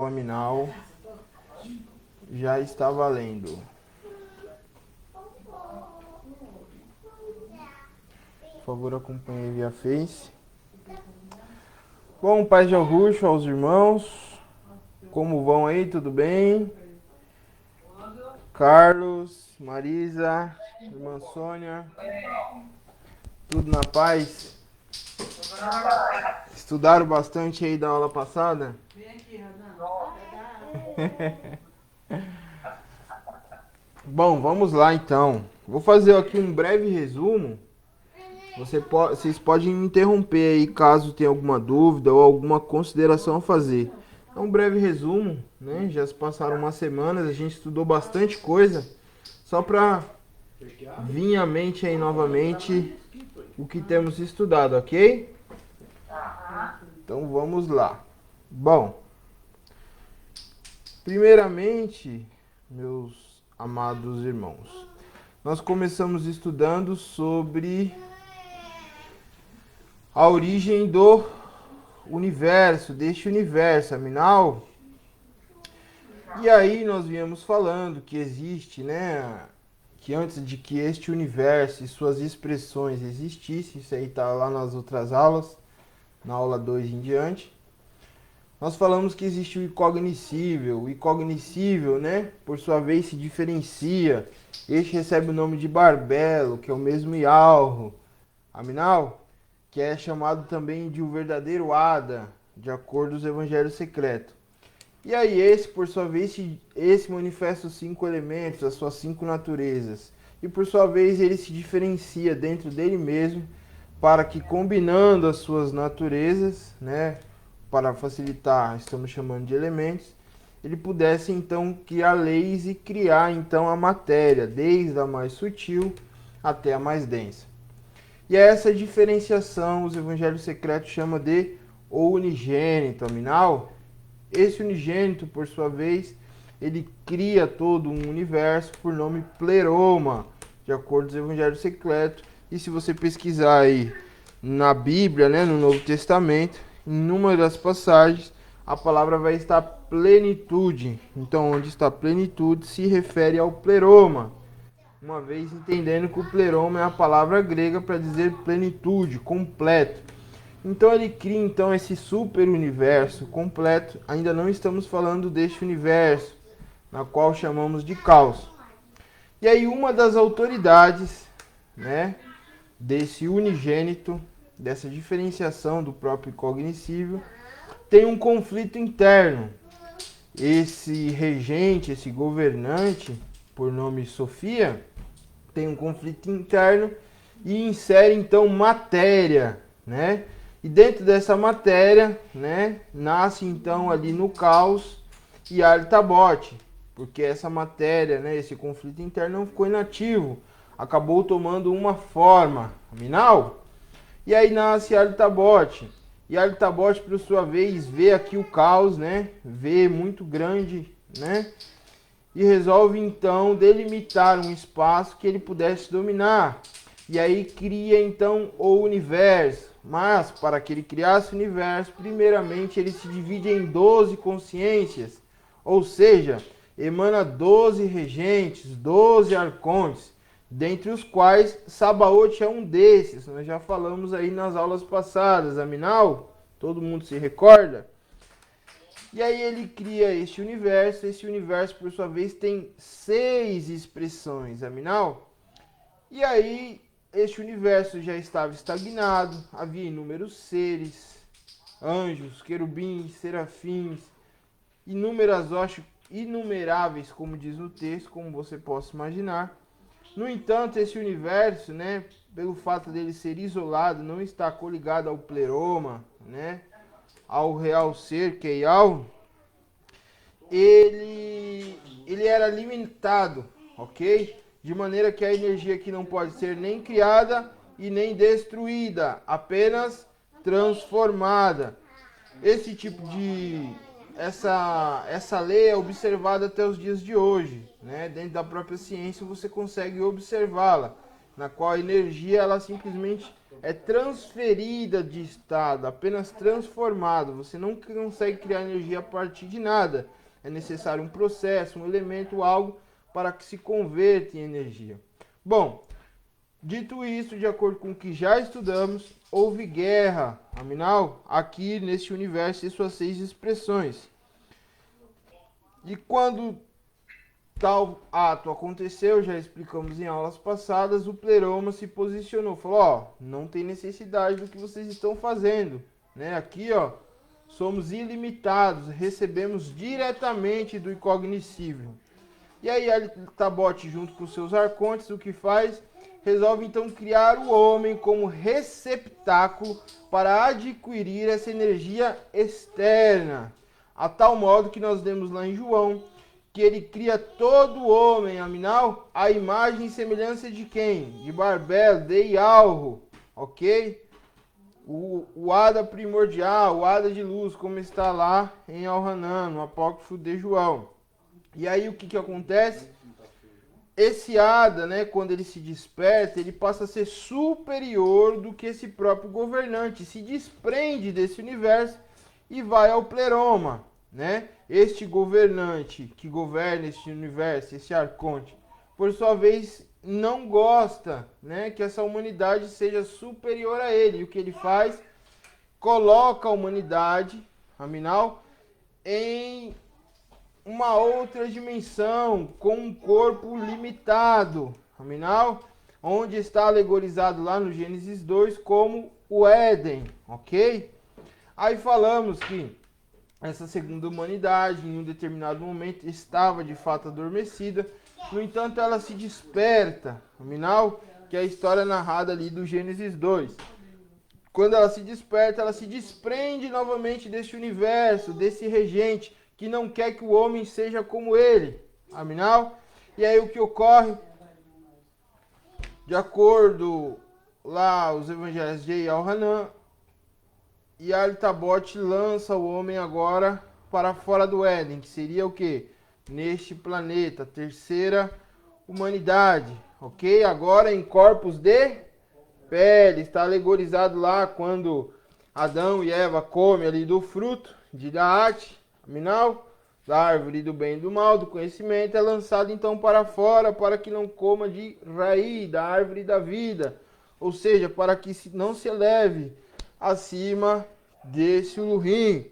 Aminal. Já está valendo. Por favor, acompanhe via Face. Bom, paz de Augusto aos irmãos. Como vão aí? Tudo bem? Carlos, Marisa, irmã Sônia. Tudo na paz? Estudaram bastante aí da aula passada? Vem aqui, Renan. Bom, vamos lá então. Vou fazer aqui um breve resumo. Vocês podem me interromper aí caso tenha alguma dúvida ou alguma consideração a fazer. É um breve resumo, né? Já se passaram umas semanas, a gente estudou bastante coisa. Só para vir à mente aí novamente o que temos estudado, ok? Então vamos lá. Bom, primeiramente, meus amados irmãos, nós começamos estudando sobre a origem do universo, deste universo, afinal. E aí nós viemos falando que existe, né, que antes de que este universo e suas expressões existissem, isso aí está lá nas outras aulas, na aula 2 em diante, nós falamos que existe o incognoscível, né, por sua vez se diferencia, este recebe o nome de Barbelo, que é o mesmo Ialro, afinal, que é chamado também de o verdadeiro Ada, de acordo com os evangelhos secretos. E aí esse, por sua vez, esse manifesta os 5 elementos, as suas 5 naturezas. E por sua vez ele se diferencia dentro dele mesmo, para que combinando as suas naturezas, né, para facilitar, estamos chamando de elementos, ele pudesse então criar leis e criar então a matéria, desde a mais sutil até a mais densa. E essa diferenciação os evangelhos secretos chamam de unigênito, afinal. Esse unigênito, por sua vez, ele cria todo um universo por nome Pleroma, de acordo com os evangelhos secretos. E se você pesquisar aí na Bíblia, né, no Novo Testamento, em uma das passagens, a palavra vai estar plenitude. Então, onde está plenitude se refere ao Pleroma. Uma vez entendendo que o pleroma é a palavra grega para dizer plenitude, completo. Então ele cria então esse super universo completo. Ainda não estamos falando deste universo, na qual chamamos de caos. E aí uma das autoridades, né, desse unigênito, dessa diferenciação do próprio incognoscível, tem um conflito interno. Esse regente, esse governante, por nome Sofia, tem um conflito interno e insere então matéria, né? E dentro dessa matéria, né, nasce então ali no caos Yaldabaoth, porque essa matéria, né, esse conflito interno não ficou inativo, acabou tomando uma forma nominal. E aí nasce Yaldabaoth. Yaldabaoth, por sua vez, vê aqui o caos, né? Vê muito grande, né? E resolve então delimitar um espaço que ele pudesse dominar. E aí cria então o universo. Mas para que ele criasse o universo, primeiramente ele se divide em 12 consciências. Ou seja, emana 12 regentes, 12 arcontes, dentre os quais Sabaoth é um desses. Nós já falamos aí nas aulas passadas, afinal, todo mundo se recorda? E aí ele cria esse universo por sua vez tem 6 expressões, afinal. E aí este universo já estava estagnado, havia inúmeros seres, anjos, querubins, serafins, inumeráveis, como diz no texto, como você possa imaginar. No entanto, esse universo, né, pelo fato dele ser isolado, não está coligado ao pleroma, né, ao real ser, que é Ial, ele era limitado, ok? De maneira que a energia aqui não pode ser nem criada e nem destruída, apenas transformada. Esse tipo de... Essa lei é observada até os dias de hoje, né? Dentro da própria ciência você consegue observá-la, na qual a energia ela simplesmente é transferida de estado, apenas transformado. Você não consegue criar energia a partir de nada. É necessário um processo, um elemento, algo para que se converta em energia. Bom, dito isso, de acordo com o que já estudamos, houve guerra, afinal, aqui neste universo e suas 6 expressões. E quando tal ato aconteceu, já explicamos em aulas passadas, o pleroma se posicionou, falou, ó, não tem necessidade do que vocês estão fazendo, né? Aqui, ó, somos ilimitados, recebemos diretamente do incognoscível. E aí Altabote, junto com seus arcontes, o que faz? Resolve então criar o homem como receptáculo para adquirir essa energia externa, a tal modo que nós vemos lá em João, que ele cria todo o homem, afinal, a imagem e semelhança de quem? De Barbelo, de Ialro, ok? O Hada primordial, o Hada de luz, como está lá em Al-Hanan, no apócrifo de João. E aí o que acontece? Esse Hada, né, quando ele se desperta, ele passa a ser superior do que esse próprio governante, se desprende desse universo e vai ao pleroma, né? Este governante que governa este universo, esse arconte, por sua vez, não gosta, né, que essa humanidade seja superior a ele. E o que ele faz? Coloca a humanidade, afinal, em uma outra dimensão, com um corpo limitado, afinal, onde está alegorizado lá no Gênesis 2 como o Éden, ok? Aí falamos que essa segunda humanidade, em um determinado momento, estava de fato adormecida. No entanto, ela se desperta, afinal, que é a história narrada ali do Gênesis 2. Quando ela se desperta, ela se desprende novamente desse universo, desse regente, que não quer que o homem seja como ele, afinal. E aí o que ocorre? De acordo lá os evangelhos de Al-Hanan, e Altabote lança o homem agora para fora do Éden, que seria o quê? Neste planeta, terceira humanidade, ok? Agora em corpos de pele, está alegorizado lá quando Adão e Eva comem ali do fruto de Daate, afinal, da árvore do bem e do mal, do conhecimento, é lançado então para fora, para que não coma de raiz da árvore da vida, ou seja, para que não se eleve acima desse Ulurim,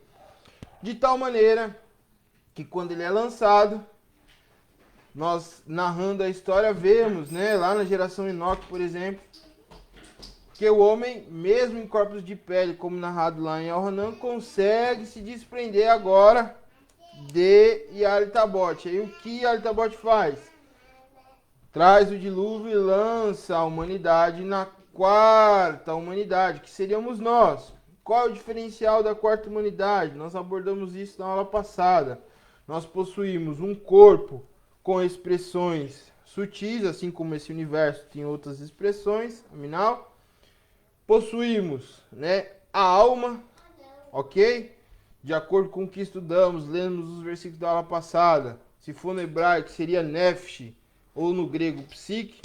de tal maneira que quando ele é lançado, nós narrando a história vemos, né, lá na geração Enoque, por exemplo, que o homem, mesmo em corpos de pele, como narrado lá em Al-Hanan, consegue se desprender agora de Yaltabote. Aí o que Yaltabote faz? Traz o dilúvio e lança a humanidade na quarta humanidade, que seríamos nós. Qual é o diferencial da quarta humanidade? Nós abordamos isso na aula passada. Nós possuímos um corpo com expressões sutis, assim como esse universo tem outras expressões, afinal. Possuímos, né, a alma, ok? De acordo com o que estudamos, lemos os versículos da aula passada. Se for no hebraico, seria nefesh, ou no grego, psique.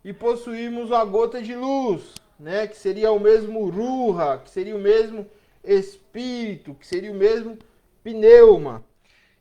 E possuímos a gota de luz, né, que seria o mesmo ruha, que seria o mesmo espírito, que seria o mesmo pneuma.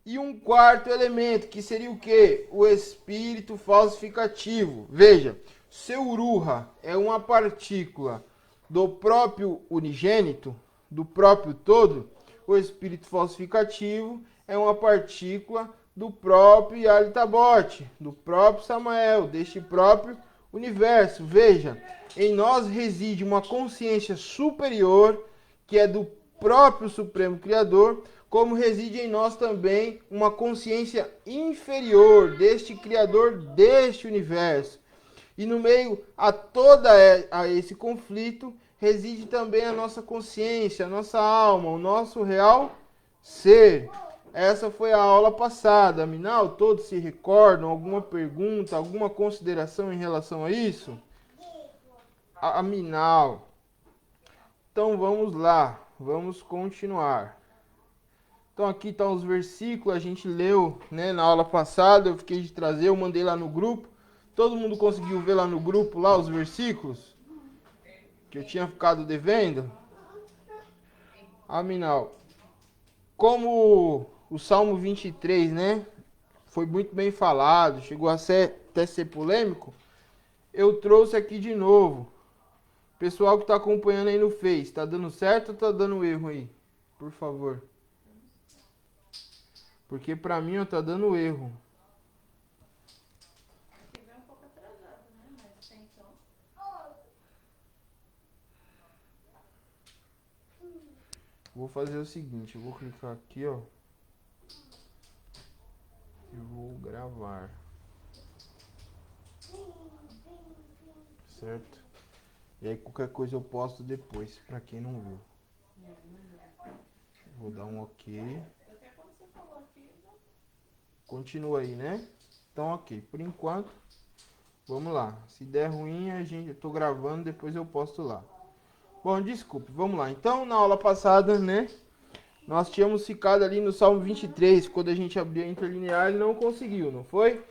E um quarto elemento, que seria o quê? O espírito falsificativo. Veja, seu ruha é uma partícula do próprio unigênito, do próprio todo. O espírito falsificativo é uma partícula do próprio Yaltabote, do próprio Samael, deste próprio universo. Veja, em nós reside uma consciência superior, que é do próprio Supremo Criador, como reside em nós também uma consciência inferior deste Criador deste universo. E no meio a esse conflito reside também a nossa consciência, a nossa alma, o nosso real ser. Essa foi a aula passada. Afinal, todos se recordam? Alguma pergunta, alguma consideração em relação a isso? Afinal. Então vamos lá, vamos continuar. Então aqui estão os versículos, a gente leu, né, na aula passada, eu fiquei de trazer, eu mandei lá no grupo. Todo mundo conseguiu ver lá no grupo lá os versículos? que eu tinha ficado devendo? Aminal, como o Salmo 23, né, foi muito bem falado, chegou a ser, até ser polêmico, eu trouxe aqui de novo. Pessoal que está acompanhando aí no Face, tá dando certo ou tá dando erro aí? Por favor. Porque pra mim, ó, tá dando erro. Vou fazer o seguinte, eu vou clicar aqui, ó. E vou gravar. Certo? E aí qualquer coisa eu posto depois, pra quem não viu. Vou dar um ok. Continua aí, né? Então ok, por enquanto, vamos lá. Se der ruim, eu tô gravando, depois eu posto lá. Bom, desculpe, vamos lá. Então, na aula passada, né, nós tínhamos ficado ali no Salmo 23, quando a gente abriu a interlinear, ele não conseguiu, não foi?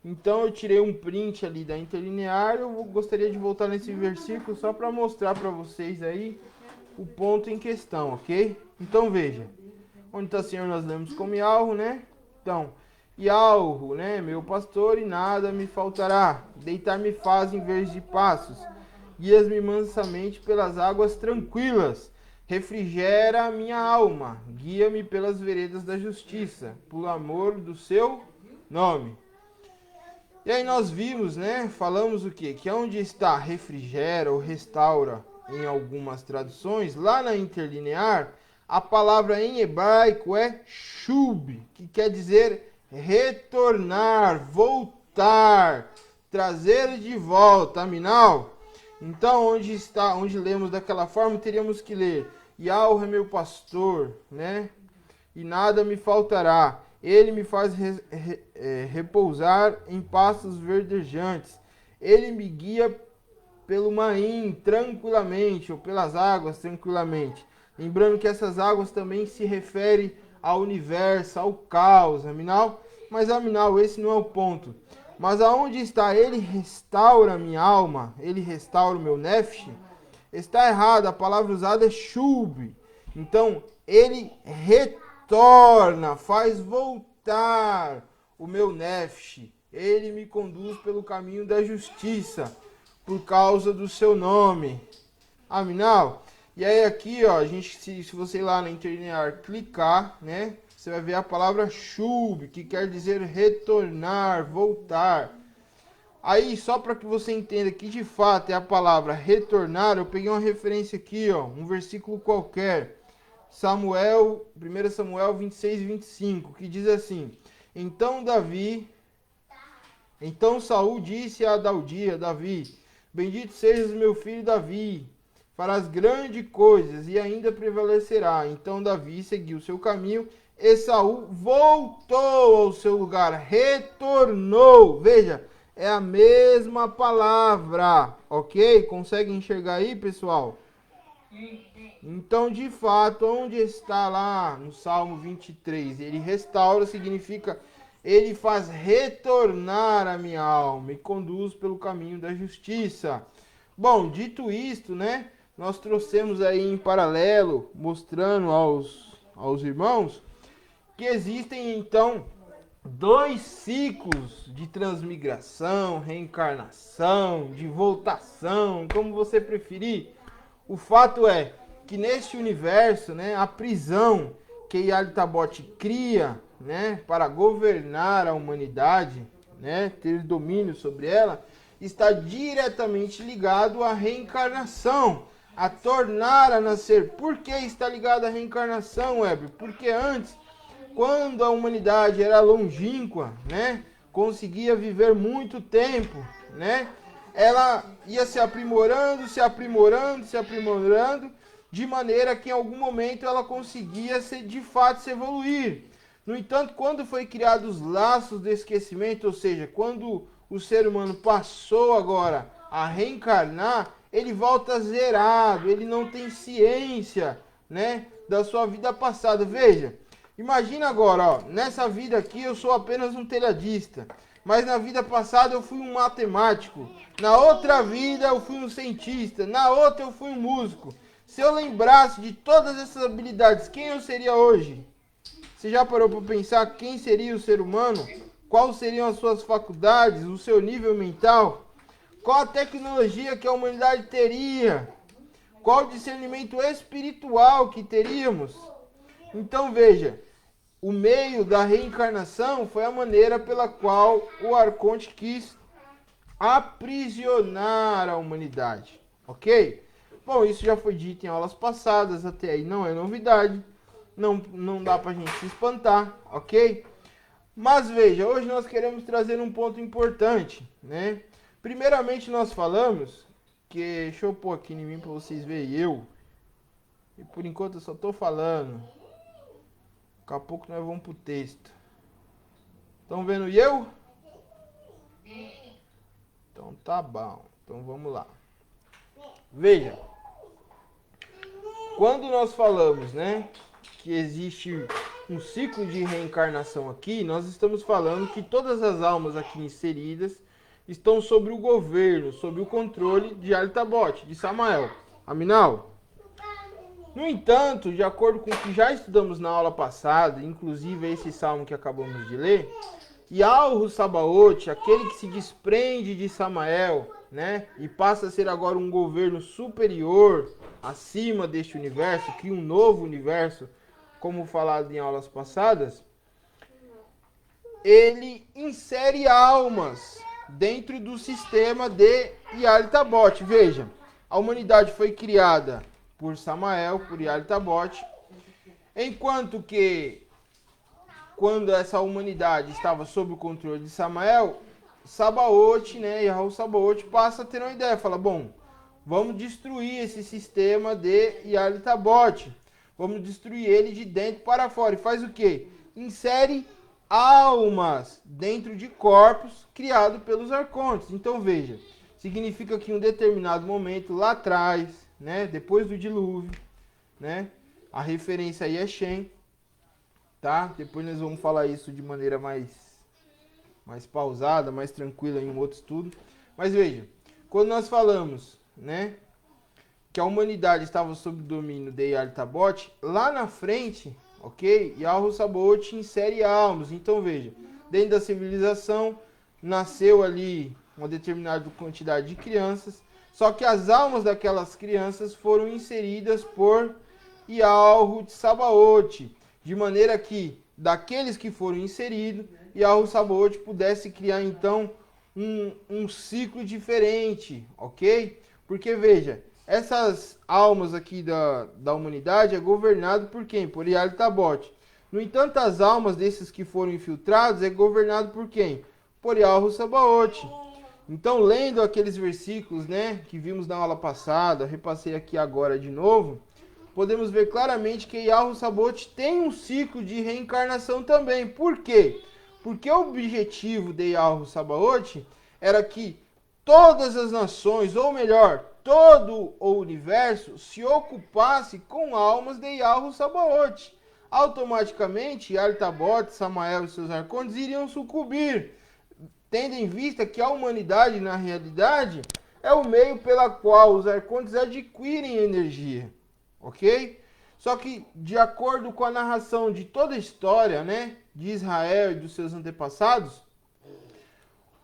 Então, eu tirei um print ali da interlinear, eu gostaria de voltar nesse versículo só para mostrar para vocês aí o ponto em questão, ok? Então, veja. Onde está Senhor, nós lemos como Yahweh, né? Então, Yahweh, né, meu pastor, e nada me faltará. Deitar-me faz em vez de passos. Guias-me mansamente pelas águas tranquilas. Refrigera a minha alma. Guia-me pelas veredas da justiça, por amor do seu nome. E aí nós vimos, né? Falamos o quê? Que onde está refrigera ou restaura em algumas traduções, lá na interlinear, a palavra em hebraico é shub, que quer dizer retornar, voltar, trazer de volta, aminal. Então, onde está, onde lemos daquela forma, teríamos que ler: Yahweh é meu pastor, né? E nada me faltará. Ele me faz repousar em pastos verdejantes. Ele me guia pelo Maim tranquilamente, ou pelas águas tranquilamente. Lembrando que essas águas também se referem ao universo, ao caos, aminal. Mas, aminal, esse não é o ponto. Mas aonde está ele restaura minha alma, ele restaura o meu nefesh, está errado, a palavra usada é shub. Então, ele retorna, faz voltar o meu nefesh. Ele me conduz pelo caminho da justiça, por causa do seu nome. Aminal? E aí aqui, ó, a gente, se você ir lá na interlinear clicar, né? Você vai ver a palavra shub, que quer dizer retornar, voltar. Aí, só para que você entenda que de fato é a palavra retornar, eu peguei uma referência aqui, ó, um versículo qualquer. Samuel, 1 Samuel 26 e 25, que diz assim: Então Saul disse a Davi: Bendito sejas meu filho Davi, farás grandes coisas e ainda prevalecerá. Então Davi seguiu seu caminho e Saul voltou ao seu lugar, retornou. Veja, é a mesma palavra, ok? Consegue enxergar aí, pessoal? Então, de fato, onde está lá no Salmo 23? Ele restaura, significa ele faz retornar a minha alma e conduz pelo caminho da justiça. Bom, dito isto, né? Nós trouxemos aí em paralelo, mostrando aos irmãos, que existem então dois ciclos de transmigração, reencarnação, de voltação, como você preferir. O fato é que neste universo, né, a prisão que Yaldabaoth cria, né, para governar a humanidade, né, ter domínio sobre ela, está diretamente ligado à reencarnação, a tornar a nascer. Por que está ligado à reencarnação, Weber? Porque antes, quando a humanidade era longínqua, né, conseguia viver muito tempo, né, ela ia se aprimorando, de maneira que em algum momento ela conseguia de fato se evoluir. No entanto, quando foi criados os laços de esquecimento, ou seja, quando o ser humano passou agora a reencarnar, ele volta zerado, ele não tem ciência, né, da sua vida passada. Veja, imagina agora, ó, nessa vida aqui eu sou apenas um telhadista. Mas na vida passada eu fui um matemático. Na outra vida eu fui um cientista. Na outra eu fui um músico. Se eu lembrasse de todas essas habilidades, quem eu seria hoje? Você já parou para pensar quem seria o ser humano? Quais seriam as suas faculdades, o seu nível mental? Qual a tecnologia que a humanidade teria? Qual o discernimento espiritual que teríamos? Então veja, o meio da reencarnação foi a maneira pela qual o Arconte quis aprisionar a humanidade, ok? Bom, isso já foi dito em aulas passadas, até aí não é novidade, não dá pra gente se espantar, ok? Mas veja, hoje nós queremos trazer um ponto importante, né? Primeiramente nós falamos que, deixa eu pôr aqui em mim para vocês verem eu, e por enquanto eu só tô falando, daqui a pouco nós vamos pro texto. Estão vendo eu? Então tá bom, então vamos lá. Veja, quando nós falamos, né, que existe um ciclo de reencarnação aqui, nós estamos falando que todas as almas aqui inseridas estão sobre o governo, sob o controle de Alitabote, de Samael. Aminal? No entanto, de acordo com o que já estudamos na aula passada, inclusive esse salmo que acabamos de ler, Yahweh Sabaote, aquele que se desprende de Samael, né, e passa a ser agora um governo superior, acima deste universo, cria um novo universo, como falado em aulas passadas, ele insere almas dentro do sistema de Yalitabote. Veja, a humanidade foi criada por Samael, por Yalitabote, enquanto que quando essa humanidade estava sob o controle de Samael, Sabaote, né, Yahweh Sabaote passa a ter uma ideia, fala, bom, vamos destruir esse sistema de Yalitabote, vamos destruir ele de dentro para fora, e faz o quê? Insere almas dentro de corpos criados pelos arcontes. Então veja, significa que em um determinado momento lá atrás, né, depois do dilúvio, né, a referência aí é Shem, tá? Depois nós vamos falar isso de maneira mais pausada, mais tranquila em um outro estudo. Mas veja, quando nós falamos, né, que a humanidade estava sob o domínio de Yalitabote, lá na frente, ok? Yahweh Sabaoth insere almas. Então veja, dentro da civilização nasceu ali uma determinada quantidade de crianças, só que as almas daquelas crianças foram inseridas por Yahweh Sabaoth, de maneira que daqueles que foram inseridos, Yahweh Sabaoth pudesse criar então um ciclo diferente, ok? Porque veja, essas almas aqui da humanidade é governado por quem? Por Yalitabote. No entanto, as almas desses que foram infiltrados é governado por quem? Por Yahweh Sabaoth. Então, lendo aqueles versículos, né, que vimos na aula passada, repassei aqui agora de novo, podemos ver claramente que Yahweh Sabaoth tem um ciclo de reencarnação também. Por quê? Porque o objetivo de Yahweh Sabaoth era que todas as nações, ou melhor, todo o universo se ocupasse com almas de Yahweh Sabaoth. Automaticamente, Yalitabote, Samael e seus arcontes iriam sucumbir, tendo em vista que a humanidade, na realidade, é o meio pela qual os arcontes adquirem energia, ok? Só que, de acordo com a narração de toda a história, né, de Israel e dos seus antepassados,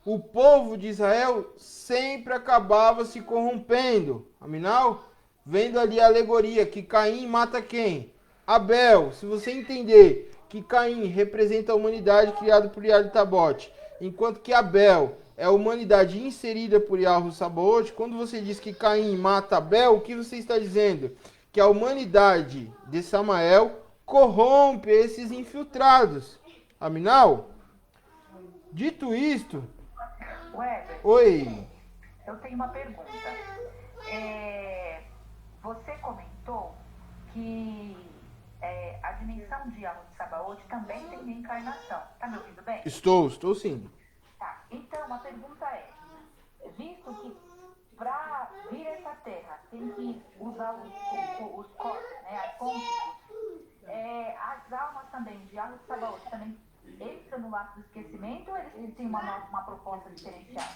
o povo de Israel sempre acabava se corrompendo. Afinal, vendo ali a alegoria que Caim mata quem? Abel. Se você entender que Caim representa a humanidade criada por Yalitabote, enquanto que Abel é a humanidade inserida por Yahweh Sabaoth, quando você diz que Caim mata Abel, o que você está dizendo? Que a humanidade de Samael corrompe esses infiltrados. Afinal, dito isto, Weber, oi. eu tenho uma pergunta. Você comentou que a dimensão de Yahweh Sabaoth também tem reencarnação. Tá me ouvindo bem? Estou sim. Tá. Então, a pergunta é, visto que para vir a essa terra tem que usar os corpos, né, as fontes, as almas também de Yahweh Sabaoth também entram no laço do esquecimento ou eles têm uma proposta diferenciada?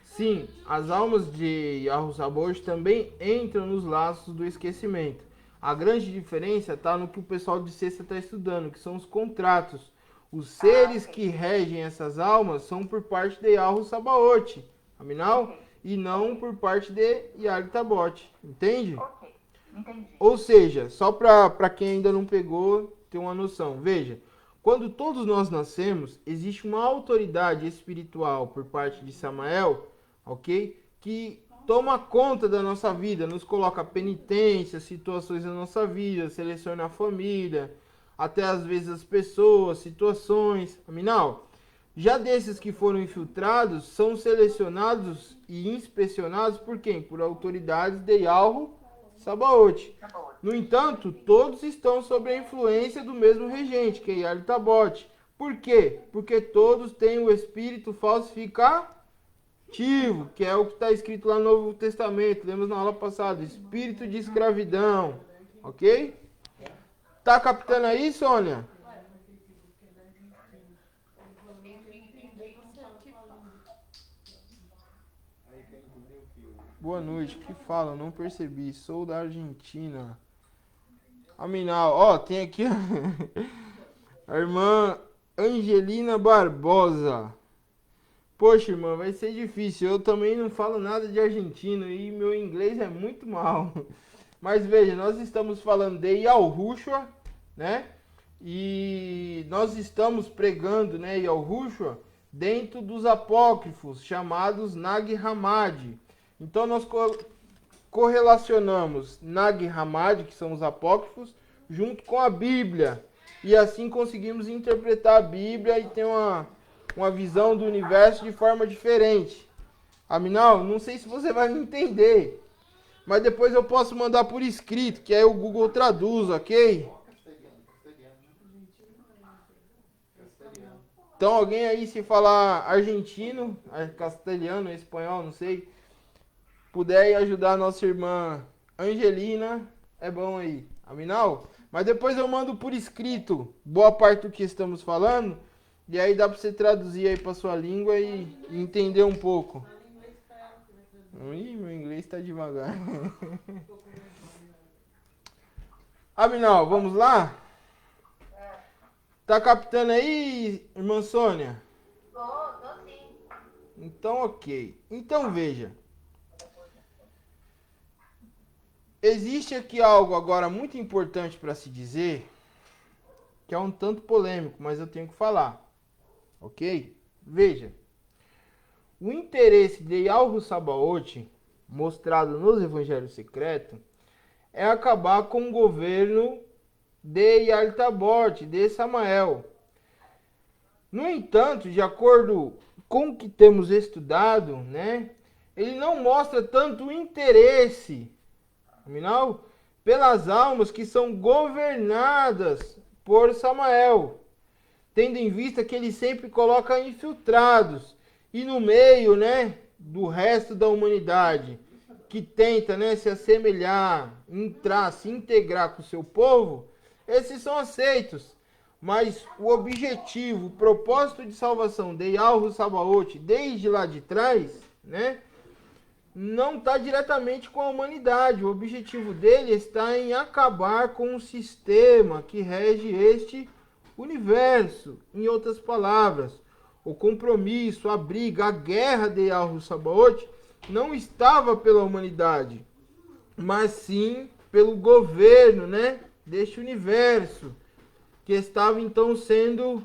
Sim, as almas de Yahweh Sabaoth também entram nos laços do esquecimento. A grande diferença está no que o pessoal de sexta está estudando, que são os contratos. Os seres que regem essas almas são por parte de Yahweh Sabaoth, Aminal, e não por parte de Yahweh Tabot, entende? Ok, entendi. Ou seja, só para quem ainda não pegou ter uma noção, veja, quando todos nós nascemos, existe uma autoridade espiritual por parte de Samael, ok? Que toma conta da nossa vida, nos coloca penitências, situações da nossa vida, seleciona a família, até às vezes as pessoas, situações, aminal. Já desses que foram infiltrados, são selecionados e inspecionados por quem? Por autoridades de Yahweh Sabaoth. No entanto, todos estão sob a influência do mesmo regente, que é Yahweh Tabot. Por quê? Porque todos têm o espírito falsificativo, que é o que está escrito lá no Novo Testamento. Lemos na aula passada, espírito de escravidão. Ok? Tá captando aí, Sônia? Boa noite, que fala? Não percebi, sou da Argentina. Aminal, ó, tem aqui a irmã Angelina Barbosa. Poxa, irmã, vai ser difícil. Eu também não falo nada de argentino e meu inglês é muito mal. Mas veja, nós estamos falando de Yahushua, né? E nós estamos pregando, né, Yahushua dentro dos apócrifos chamados Nag Hammadi. Então nós correlacionamos Nag Hammadi, que são os apócrifos, junto com a Bíblia. E assim conseguimos interpretar a Bíblia e ter uma visão do universo de forma diferente. Aminal, não sei se você vai me entender, mas depois eu posso mandar por escrito, que aí o Google traduz, ok? Então alguém aí, se falar argentino, castelhano, espanhol, não sei, puder ajudar a nossa irmã Angelina, é bom aí. Aminal? Mas depois eu mando por escrito boa parte do que estamos falando, e aí dá para você traduzir aí para sua língua e entender um pouco. Ih, meu inglês está devagar. Aminal, vamos lá? Tá captando aí, irmã Sônia? Tô sim. Então, ok. Então, veja. Existe aqui algo agora muito importante para se dizer, que é um tanto polêmico, mas eu tenho que falar. Ok? Veja. O interesse de Yahweh Sabaoth, mostrado nos Evangelhos Secretos, é acabar com o governo de Yahweh Tabot, de Samael. No entanto, de acordo com o que temos estudado, né, ele não mostra tanto interesse, afinal, pelas almas que são governadas por Samael, tendo em vista que ele sempre coloca infiltrados e no meio, né, do resto da humanidade que tenta, né, se assemelhar, entrar, se integrar com o seu povo, esses são aceitos. Mas o objetivo, o propósito de salvação de Yahweh Sabaoth desde lá de trás, né, não está diretamente com a humanidade. O objetivo dele está em acabar com o sistema que rege este universo. Em outras palavras, o compromisso, a briga, a guerra de Yahweh Sabaoth não estava pela humanidade, mas sim pelo governo, né, deste universo, que estava então sendo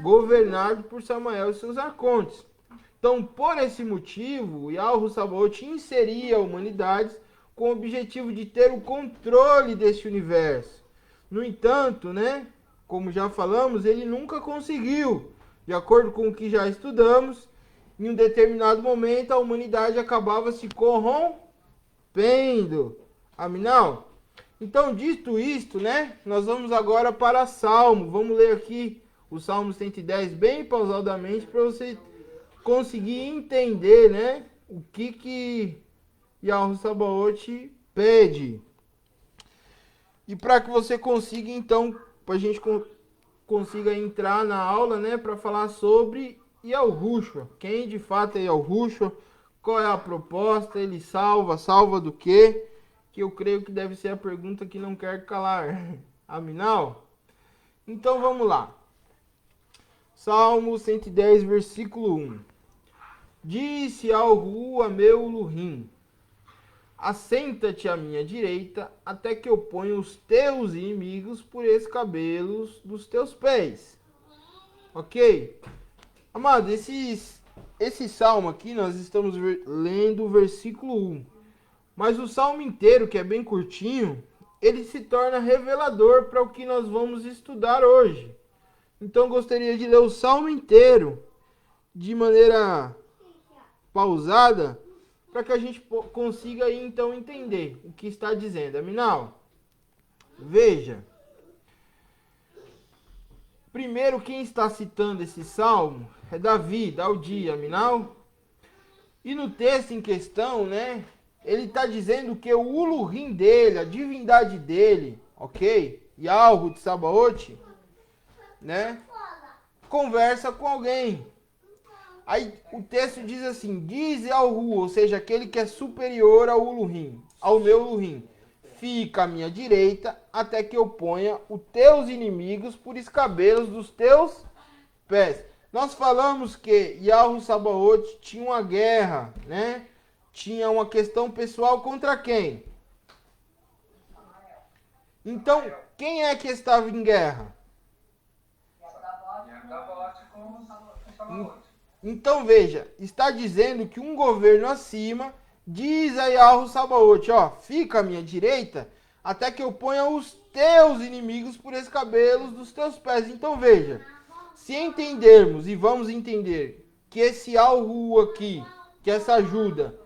governado por Samael e seus arcontes. Então, por esse motivo, Yahweh Sabaoth inseria a humanidade com o objetivo de ter o controle deste universo. No entanto, né, como já falamos, ele nunca conseguiu. De acordo com o que já estudamos, em um determinado momento a humanidade acabava se corrompendo. Aminal? Então, dito isto, né, nós vamos agora para Salmo. Vamos ler aqui o Salmo 110 bem pausadamente para você conseguir entender, né, o que Yahweh Sabaoth pede. E para que você consiga, então, para a gente consiga entrar na aula, né, para falar sobre Yahushua. Quem de fato é Yahushua? Qual é a proposta? Ele salva do quê? Que eu creio que deve ser a pergunta que não quer calar. Aminal? Então vamos lá. Salmo 110, versículo 1. Disse ao rua meu Lurim: assenta-te à minha direita, até que eu ponha os teus inimigos por escabelos dos teus pés. Ok? Amado, esse salmo aqui nós estamos lendo o versículo 1. Mas o salmo inteiro, que é bem curtinho, ele se torna revelador para o que nós vamos estudar hoje. Então gostaria de ler o salmo inteiro de maneira pausada, para que a gente consiga aí, então entender o que está dizendo. Aminal, veja. Primeiro, quem está citando esse salmo é Davi, Daudi, Aminal. E no texto em questão, né, ele está dizendo que o Ulurim dele, a divindade dele, ok? Yahweh de Sabaote, né, conversa com alguém. Aí o texto diz assim: diz ao Ru, ou seja, aquele que é superior ao Ulurim, ao meu Ulurim, fica à minha direita, até que eu ponha os teus inimigos por escabelos dos teus pés. Nós falamos que Yahweh Sabaoth tinha uma guerra, né? Tinha uma questão pessoal contra quem? Então, quem é que estava em guerra? Então veja, está dizendo que um governo acima diz a Yahweh Sabaoth, ó, fica à minha direita, até que eu ponha os teus inimigos por escabelos dos teus pés. Então veja, se entendermos, e vamos entender, que esse Al-Ru aqui, que essa ajuda,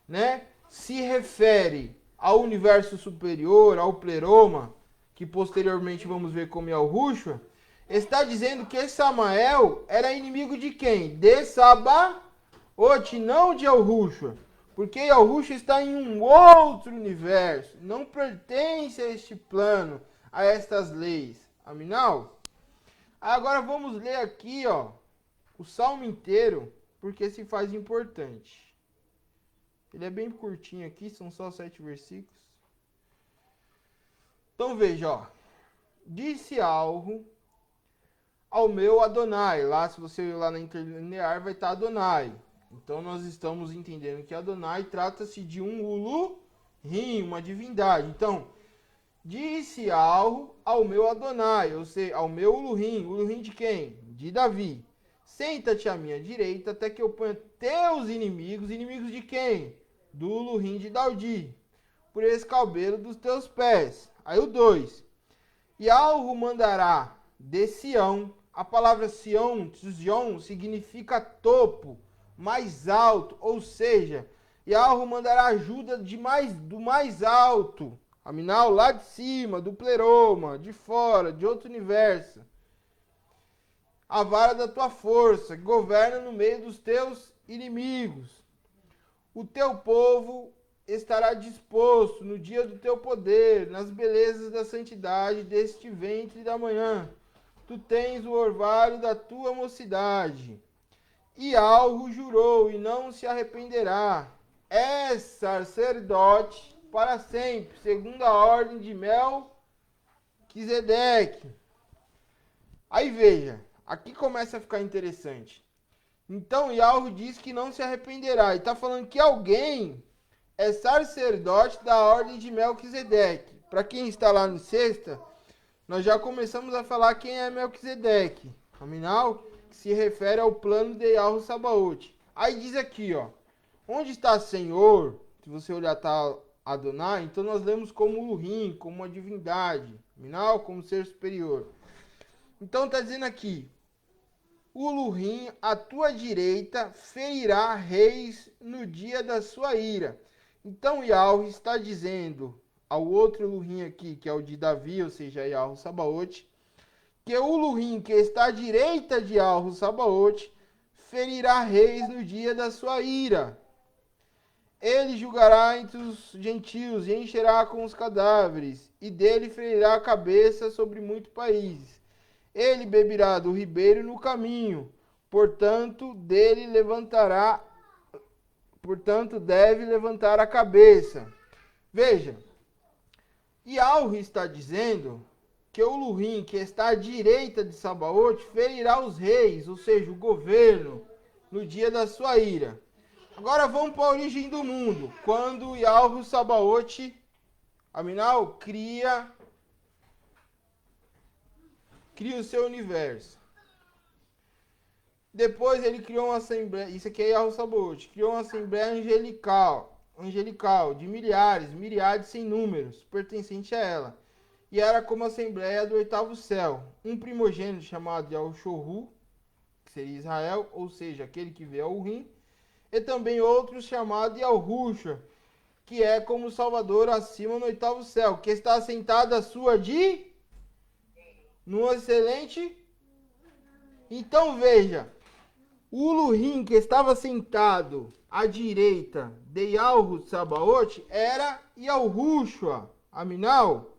né, se refere ao universo superior, ao pleroma, que posteriormente vamos ver como é o Yahushua, está dizendo que Samael era inimigo de quem? De Sabaoth, não de Yahushua. Porque Yahushua está em um outro universo, não pertence a este plano, a estas leis. Aminal? Agora vamos ler aqui, ó, o salmo inteiro, porque se faz importante. Ele é bem curtinho aqui, são só 7 versículos. Então veja, ó. Disse algo ao meu Adonai. Lá, se você ir lá na interlinear, vai estar Adonai. Então nós estamos entendendo que Adonai trata-se de um Ulurim, uma divindade. Então, disse algo ao meu Adonai, ou seja, ao meu Ulurim. Ulurim de quem? De Davi. Senta-te à minha direita até que eu ponha teus inimigos. Inimigos de quem? Do Ulurim de Daudi. Por escabelo dos teus pés. Aí o 2. E algo mandará de Sião. A palavra Sião, Tzion, significa topo, mais alto. Ou seja, Yahweh mandará ajuda do mais alto. Aminal, lá de cima, do pleroma, de fora, de outro universo. A vara da tua força, que governa no meio dos teus inimigos. O teu povo estará disposto no dia do teu poder, nas belezas da santidade deste ventre da manhã. Tu tens o orvalho da tua mocidade. E algo jurou e não se arrependerá. É sacerdote para sempre, segundo a ordem de Melquisedeque. Aí veja, aqui começa a ficar interessante. Então Yahweh diz que não se arrependerá. E está falando que alguém é sacerdote da ordem de Melquisedeque. Para quem está lá no sexta, nós já começamos a falar quem é Melquisedeque. Aminal, que se refere ao plano de Yahweh Sabaoth. Aí diz aqui, ó. Onde está Senhor? Se você olhar, está Adonai. Então nós lemos como Ulurim, como uma divindade. Aminal, como ser superior. Então está dizendo aqui. Ulurim, à tua direita, ferirá reis no dia da sua ira. Então Yahweh está dizendo ao outro Ulurim aqui, que é o de Davi, ou seja, Yahweh Sabaoth, que o Ulurim que está à direita de Yahweh Sabaoth ferirá reis no dia da sua ira. Ele julgará entre os gentios e encherá com os cadáveres, e dele ferirá a cabeça sobre muitos países. ele beberá do ribeiro no caminho, portanto deve levantar a cabeça. Veja, Yahweh está dizendo que o Lurim, que está à direita de Sabaote, ferirá os reis, ou seja, o governo, no dia da sua ira. Agora vamos para a origem do mundo. Quando Yahweh Sabaote, Aminal, cria o seu universo. Depois ele criou uma assembleia, isso aqui é Yahweh Sabaote, criou uma assembleia angelical de miríades sem números, pertencente a ela. E era como a assembleia do oitavo céu. Um primogênito chamado Yahushohu, que seria Israel, ou seja, aquele que vê ao Rim, e também outro chamado Yahushua, que é como Salvador acima no oitavo céu, que está assentado à sua num excelente. Então veja, o Lurim que estava sentado à direita de Yahweh Sabaote era Yahushua, Aminal.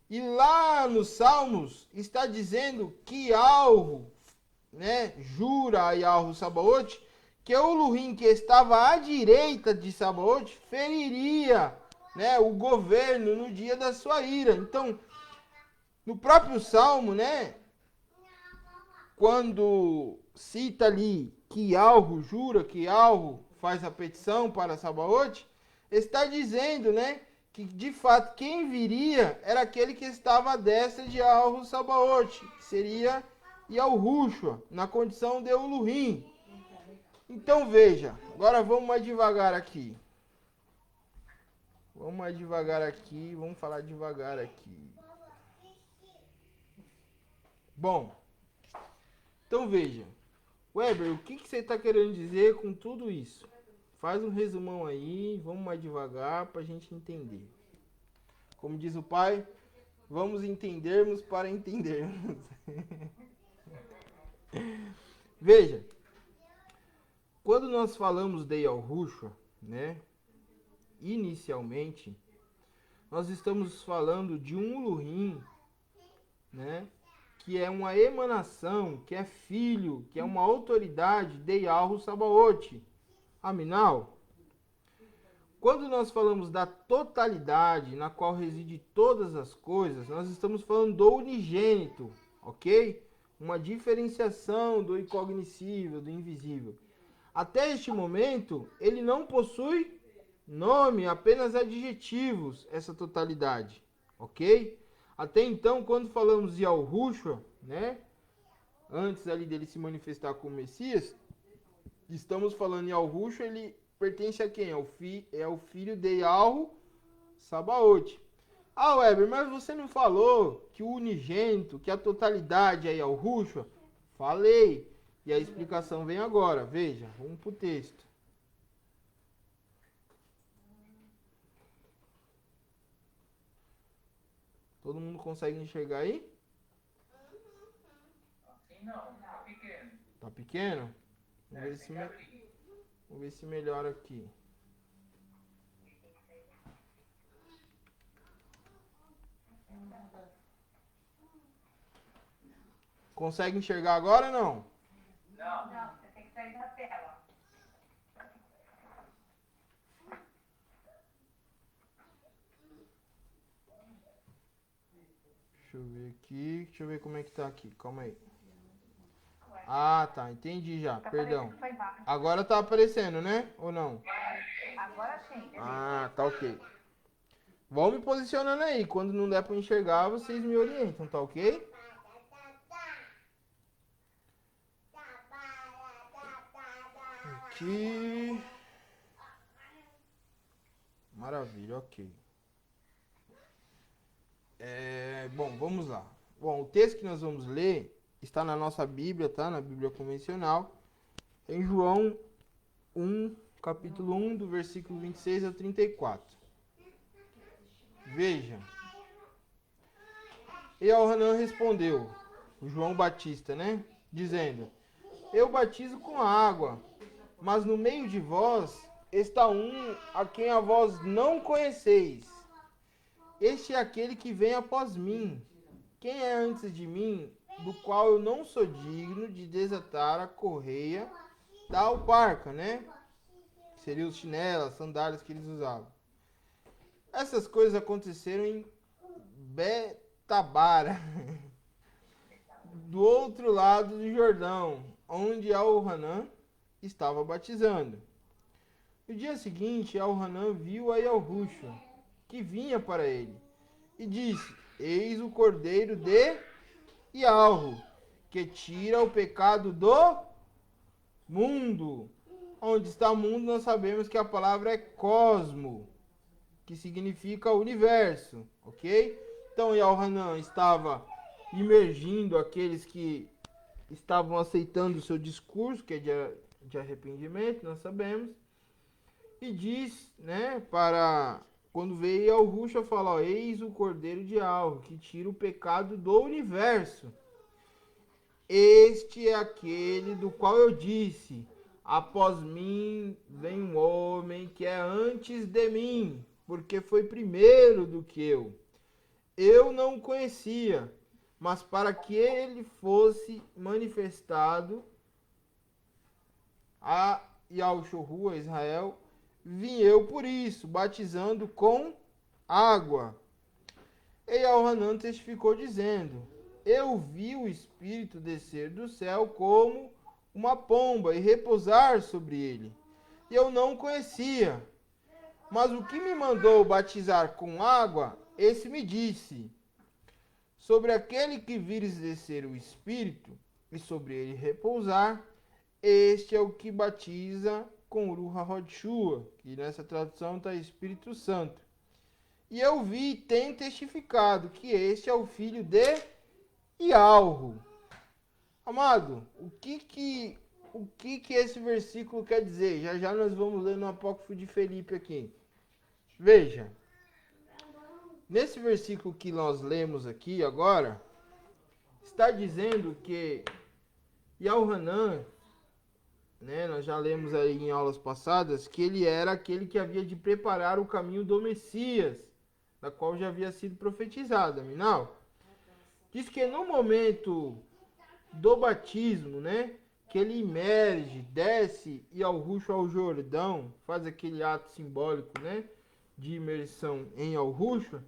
E lá nos Salmos está dizendo que Yahweh, jura a Yahweh Sabaote que o Lurim que estava à direita de Sabaote feriria, o governo no dia da sua ira. Então, no próprio Salmo, quando cita ali que Yahweh jura, que Yahweh faz a petição para Sabaote, está dizendo, que de fato quem viria era aquele que estava à destra de Yahweh Sabaote, que seria Yahushua, na condição de Ulurim. Então veja, agora vamos mais devagar aqui. Vamos falar devagar aqui. Bom, então veja, Weber, o que você está querendo dizer com tudo isso? Faz um resumão aí, vamos mais devagar para a gente entender. Como diz o pai, vamos entendermos para entendermos. Veja, quando nós falamos de Yahushua, inicialmente, nós estamos falando de um Elohim, que é uma emanação, que é filho, que é uma autoridade de Yahweh Sabaote. Aminal, quando nós falamos da totalidade na qual reside todas as coisas, nós estamos falando do unigênito, ok? Uma diferenciação do incognoscível, do invisível. Até este momento, ele não possui nome, apenas adjetivos, essa totalidade, ok? Até então, quando falamos de Yahushua, antes ali dele se manifestar como Messias, estamos falando em Yahushua, ele pertence a quem? É o filho de Yahweh Sabaote. Ah, Weber, mas você não falou que o unigênito, que a totalidade é Yahushua? Falei. E a explicação vem agora. Veja, vamos para o texto. Todo mundo consegue enxergar aí? Assim não, tá pequeno. Tá pequeno? Vamos ver se melhora aqui. Consegue enxergar agora ou não? Não, você tem que sair da tela. Deixa eu ver aqui. Deixa eu ver como é que tá aqui. Calma aí. Ah, tá. Entendi já. Perdão. Agora tá aparecendo, né? Ou não? Agora sim. Ah, tá ok. Vão me posicionando aí. Quando não der pra enxergar, vocês me orientam, tá ok? Aqui. Maravilha, ok. Bom, vamos lá. Bom, o texto que nós vamos ler está na nossa Bíblia, tá? Na Bíblia convencional. Em João 1, capítulo 1, do versículo 26 ao 34. Veja. E Yohanan respondeu, o João Batista, dizendo: Eu batizo com água, mas no meio de vós está um a quem a vós não conheceis. Este é aquele que vem após mim, quem é antes de mim, do qual eu não sou digno de desatar a correia da alparca, né? Seriam os chinelos, as sandálias que eles usavam. Essas coisas aconteceram em Betabara, do outro lado do Jordão, onde Al-Hanan estava batizando. No dia seguinte, Al-Hanan viu a Yahushua, que vinha para ele, e disse: Eis o cordeiro de Yahweh, que tira o pecado do mundo. Onde está o mundo, nós sabemos que a palavra é cosmo, que significa universo, ok? Então, Yahanan estava imergindo aqueles que estavam aceitando o seu discurso, que é de arrependimento, nós sabemos, e diz, né, para quando veio Yahushua falar, eis o Cordeiro de Yahweh, que tira o pecado do universo. Este é aquele do qual eu disse, após mim vem um homem que é antes de mim, porque foi primeiro do que eu. Eu não o conhecia, mas para que ele fosse manifestado a Yahushua, Israel, vim eu por isso, batizando com água. E Yahanan testificou dizendo, eu vi o Espírito descer do céu como uma pomba e repousar sobre ele. E eu não o conhecia. Mas o que me mandou batizar com água, esse me disse, sobre aquele que vires descer o Espírito e sobre ele repousar, este é o que batiza com Ruha Hodshua, que nessa tradução está Espírito Santo. E eu vi e tenho testificado que este é o filho de Yahweh. Amado, o que esse versículo quer dizer? Já já nós vamos ler no Apócrifo de Felipe aqui. Veja, nesse versículo que nós lemos aqui agora, está dizendo que Yahanan, né, nós já lemos aí em aulas passadas, que ele era aquele que havia de preparar o caminho do Messias, da qual já havia sido profetizado, aminal. Diz que no momento do batismo, né, que ele emerge, desce e Yahushua ao Jordão, faz aquele ato simbólico, né, de imersão em Yahushua,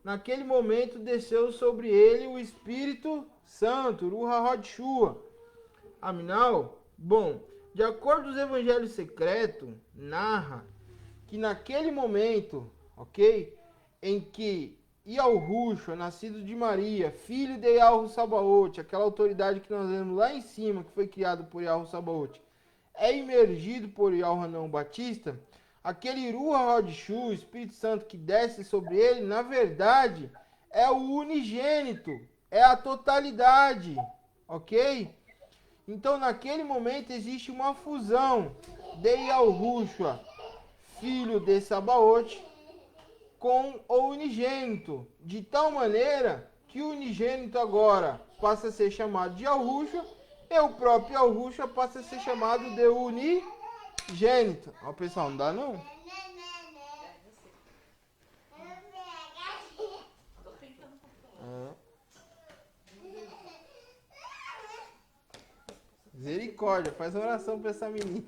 naquele momento desceu sobre ele o Espírito Santo, Ruha Hodshua. Aminal, bom, de acordo com os evangelhos secretos, narra que naquele momento, ok, em que Yahushua, nascido de Maria, filho de Yahu Sabaoth, aquela autoridade que nós vemos lá em cima, que foi criado por Yahu Sabaoth, é imergido por Yahanan Batista, aquele Ruha Hodshua, o Espírito Santo que desce sobre ele, na verdade, é o unigênito, é a totalidade, ok? Então, naquele momento, existe uma fusão de Yahushua, filho de Sabaoth, com o unigênito, de tal maneira que o unigênito agora passa a ser chamado de Yahushua e o próprio Yahushua passa a ser chamado de unigênito. Ó, pessoal, não dá não? Misericórdia, faz uma oração pra essa menina.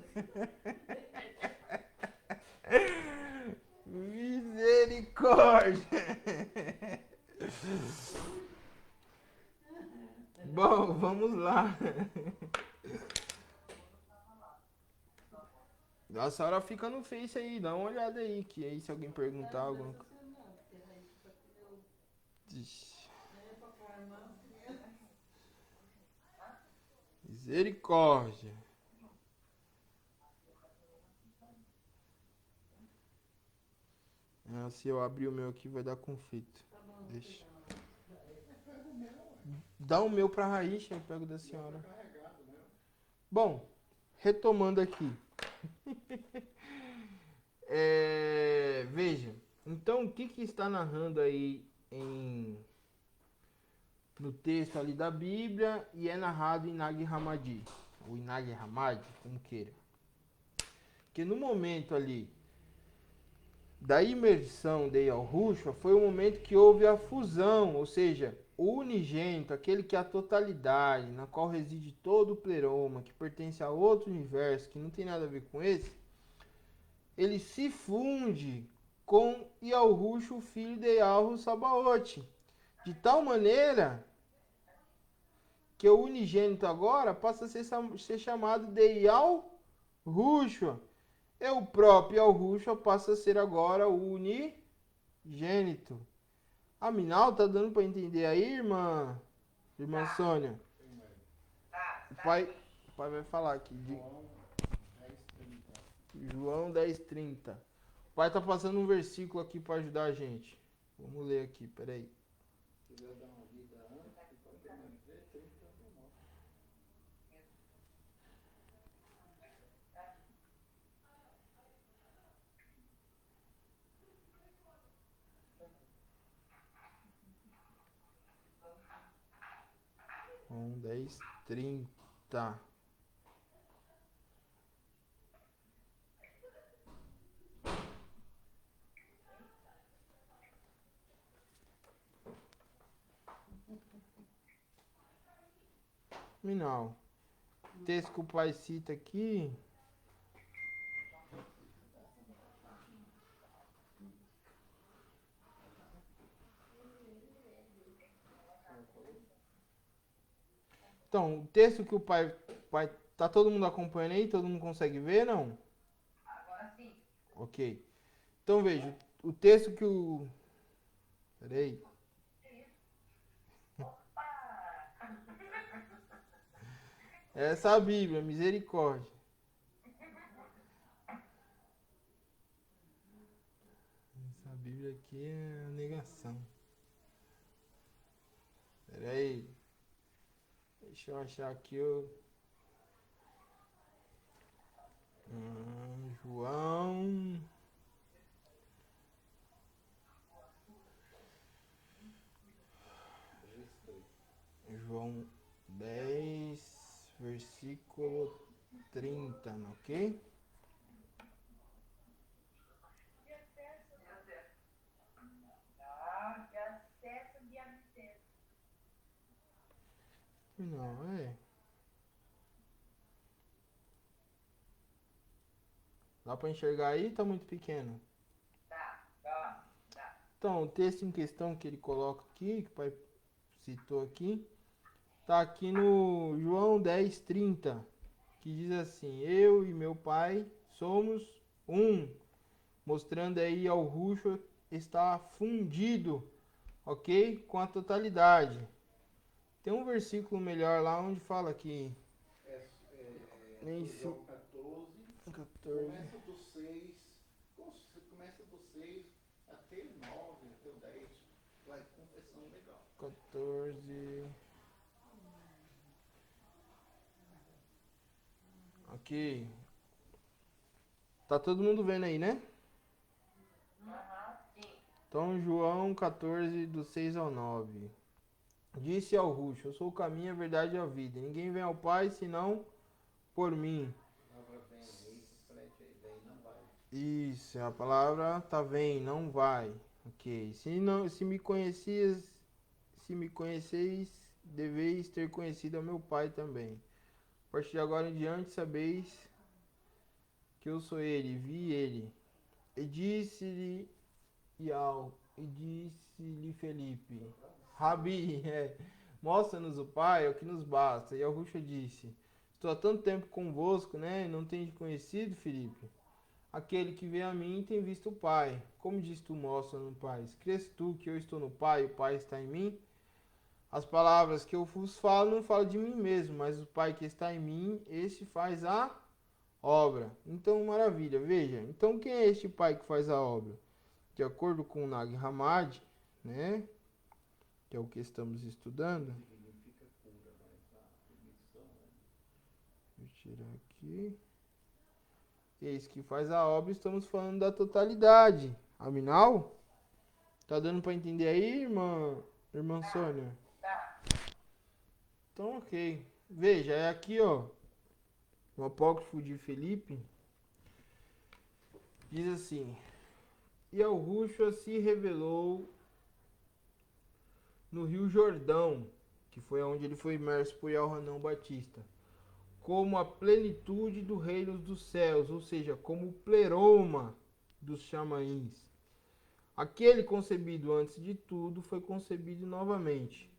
Misericórdia. Bom, vamos lá. Nossa, a hora fica no Face aí, dá uma olhada aí, que aí se alguém perguntar alguma coisa. Misericórdia. Ah, se eu abrir o meu aqui vai dar conflito. Deixa. Dá o meu pra Raíssa, eu pego da senhora. Bom, retomando aqui. Veja. Então, o que está narrando aí no texto ali da Bíblia e é narrado em Nag Hammadi, ou em Nag Hammadi, como queira. Que no momento ali da imersão de Yahushua foi o momento que houve a fusão, ou seja, o unigênito, aquele que é a totalidade, na qual reside todo o pleroma, que pertence a outro universo, que não tem nada a ver com esse, ele se funde com Yalhush, o filho de Yahweh Sabaote, de tal maneira que o unigênito agora passa a ser chamado de Yalhushua. E o próprio Yalhushua passa a ser agora o unigênito. A Minal tá dando para entender aí, irmã? Irmã Sônia? O pai vai falar aqui. João 10:30. O pai tá passando um versículo aqui para ajudar a gente. Vamos ler aqui, peraí. João 10:30. Minal. O texto que o pai cita aqui. Então, o texto que o pai. Tá todo mundo acompanhando aí? Todo mundo consegue ver, não? Agora sim. Ok. Então veja, o texto que o. Peraí. Essa é a Bíblia, misericórdia. Essa Bíblia aqui é a negação. Peraí. Deixa eu achar aqui o. João. João 10, versículo 30, ok? Não, é. Dá pra enxergar aí? Tá muito pequeno. Então, o texto em questão que ele coloca aqui, que o pai citou aqui, tá aqui no João 10:30, que diz assim: Eu e meu pai somos um, mostrando aí ao Rucho está fundido, ok? Com a totalidade. Tem um versículo melhor lá onde fala que nem João 14, 14. começa do 6 até o 9, até o 10, vai confessão legal. 14. Ok. Tá todo mundo vendo aí, né? Então, João 14, do 6 ao 9. Disse ao Ruxo: Eu sou o caminho, a verdade e a vida. Ninguém vem ao Pai senão por mim. A palavra vem aí, frete aí, vem, não vai. Isso, a palavra tá vem, não vai. Ok. Se me conheceis, deveis ter conhecido ao meu Pai também. A partir de agora em diante sabeis que eu sou ele, vi ele. E disse-lhe disse-lhe Felipe, Rabi, mostra-nos o Pai, é o que nos basta. E Yahushua disse: Estou há tanto tempo convosco, né? Não tens conhecido, Felipe? Aquele que vê a mim tem visto o Pai. Como diz tu, mostra no Pai? Crês tu que eu estou no Pai, o Pai está em mim? As palavras que eu vos falo, não falo de mim mesmo, mas o Pai que está em mim, este faz a obra. Então, maravilha, veja. Então, quem é este Pai que faz a obra? De acordo com o Nag Hammadi, né? Que é o que estamos estudando. Significa cura, mas a permissão, né? Vou tirar aqui. Eis que faz a obra, estamos falando da totalidade. Aminal? Tá dando para entender aí, irmã Sônia? Então, ok. Veja, é aqui, ó. No apócrifo de Felipe. Diz assim: E Yahushua se revelou no Rio Jordão, que foi onde ele foi imerso por Yohanan Batista, como a plenitude do reino dos céus, ou seja, como o pleroma dos chamaíns. Aquele concebido antes de tudo foi concebido novamente.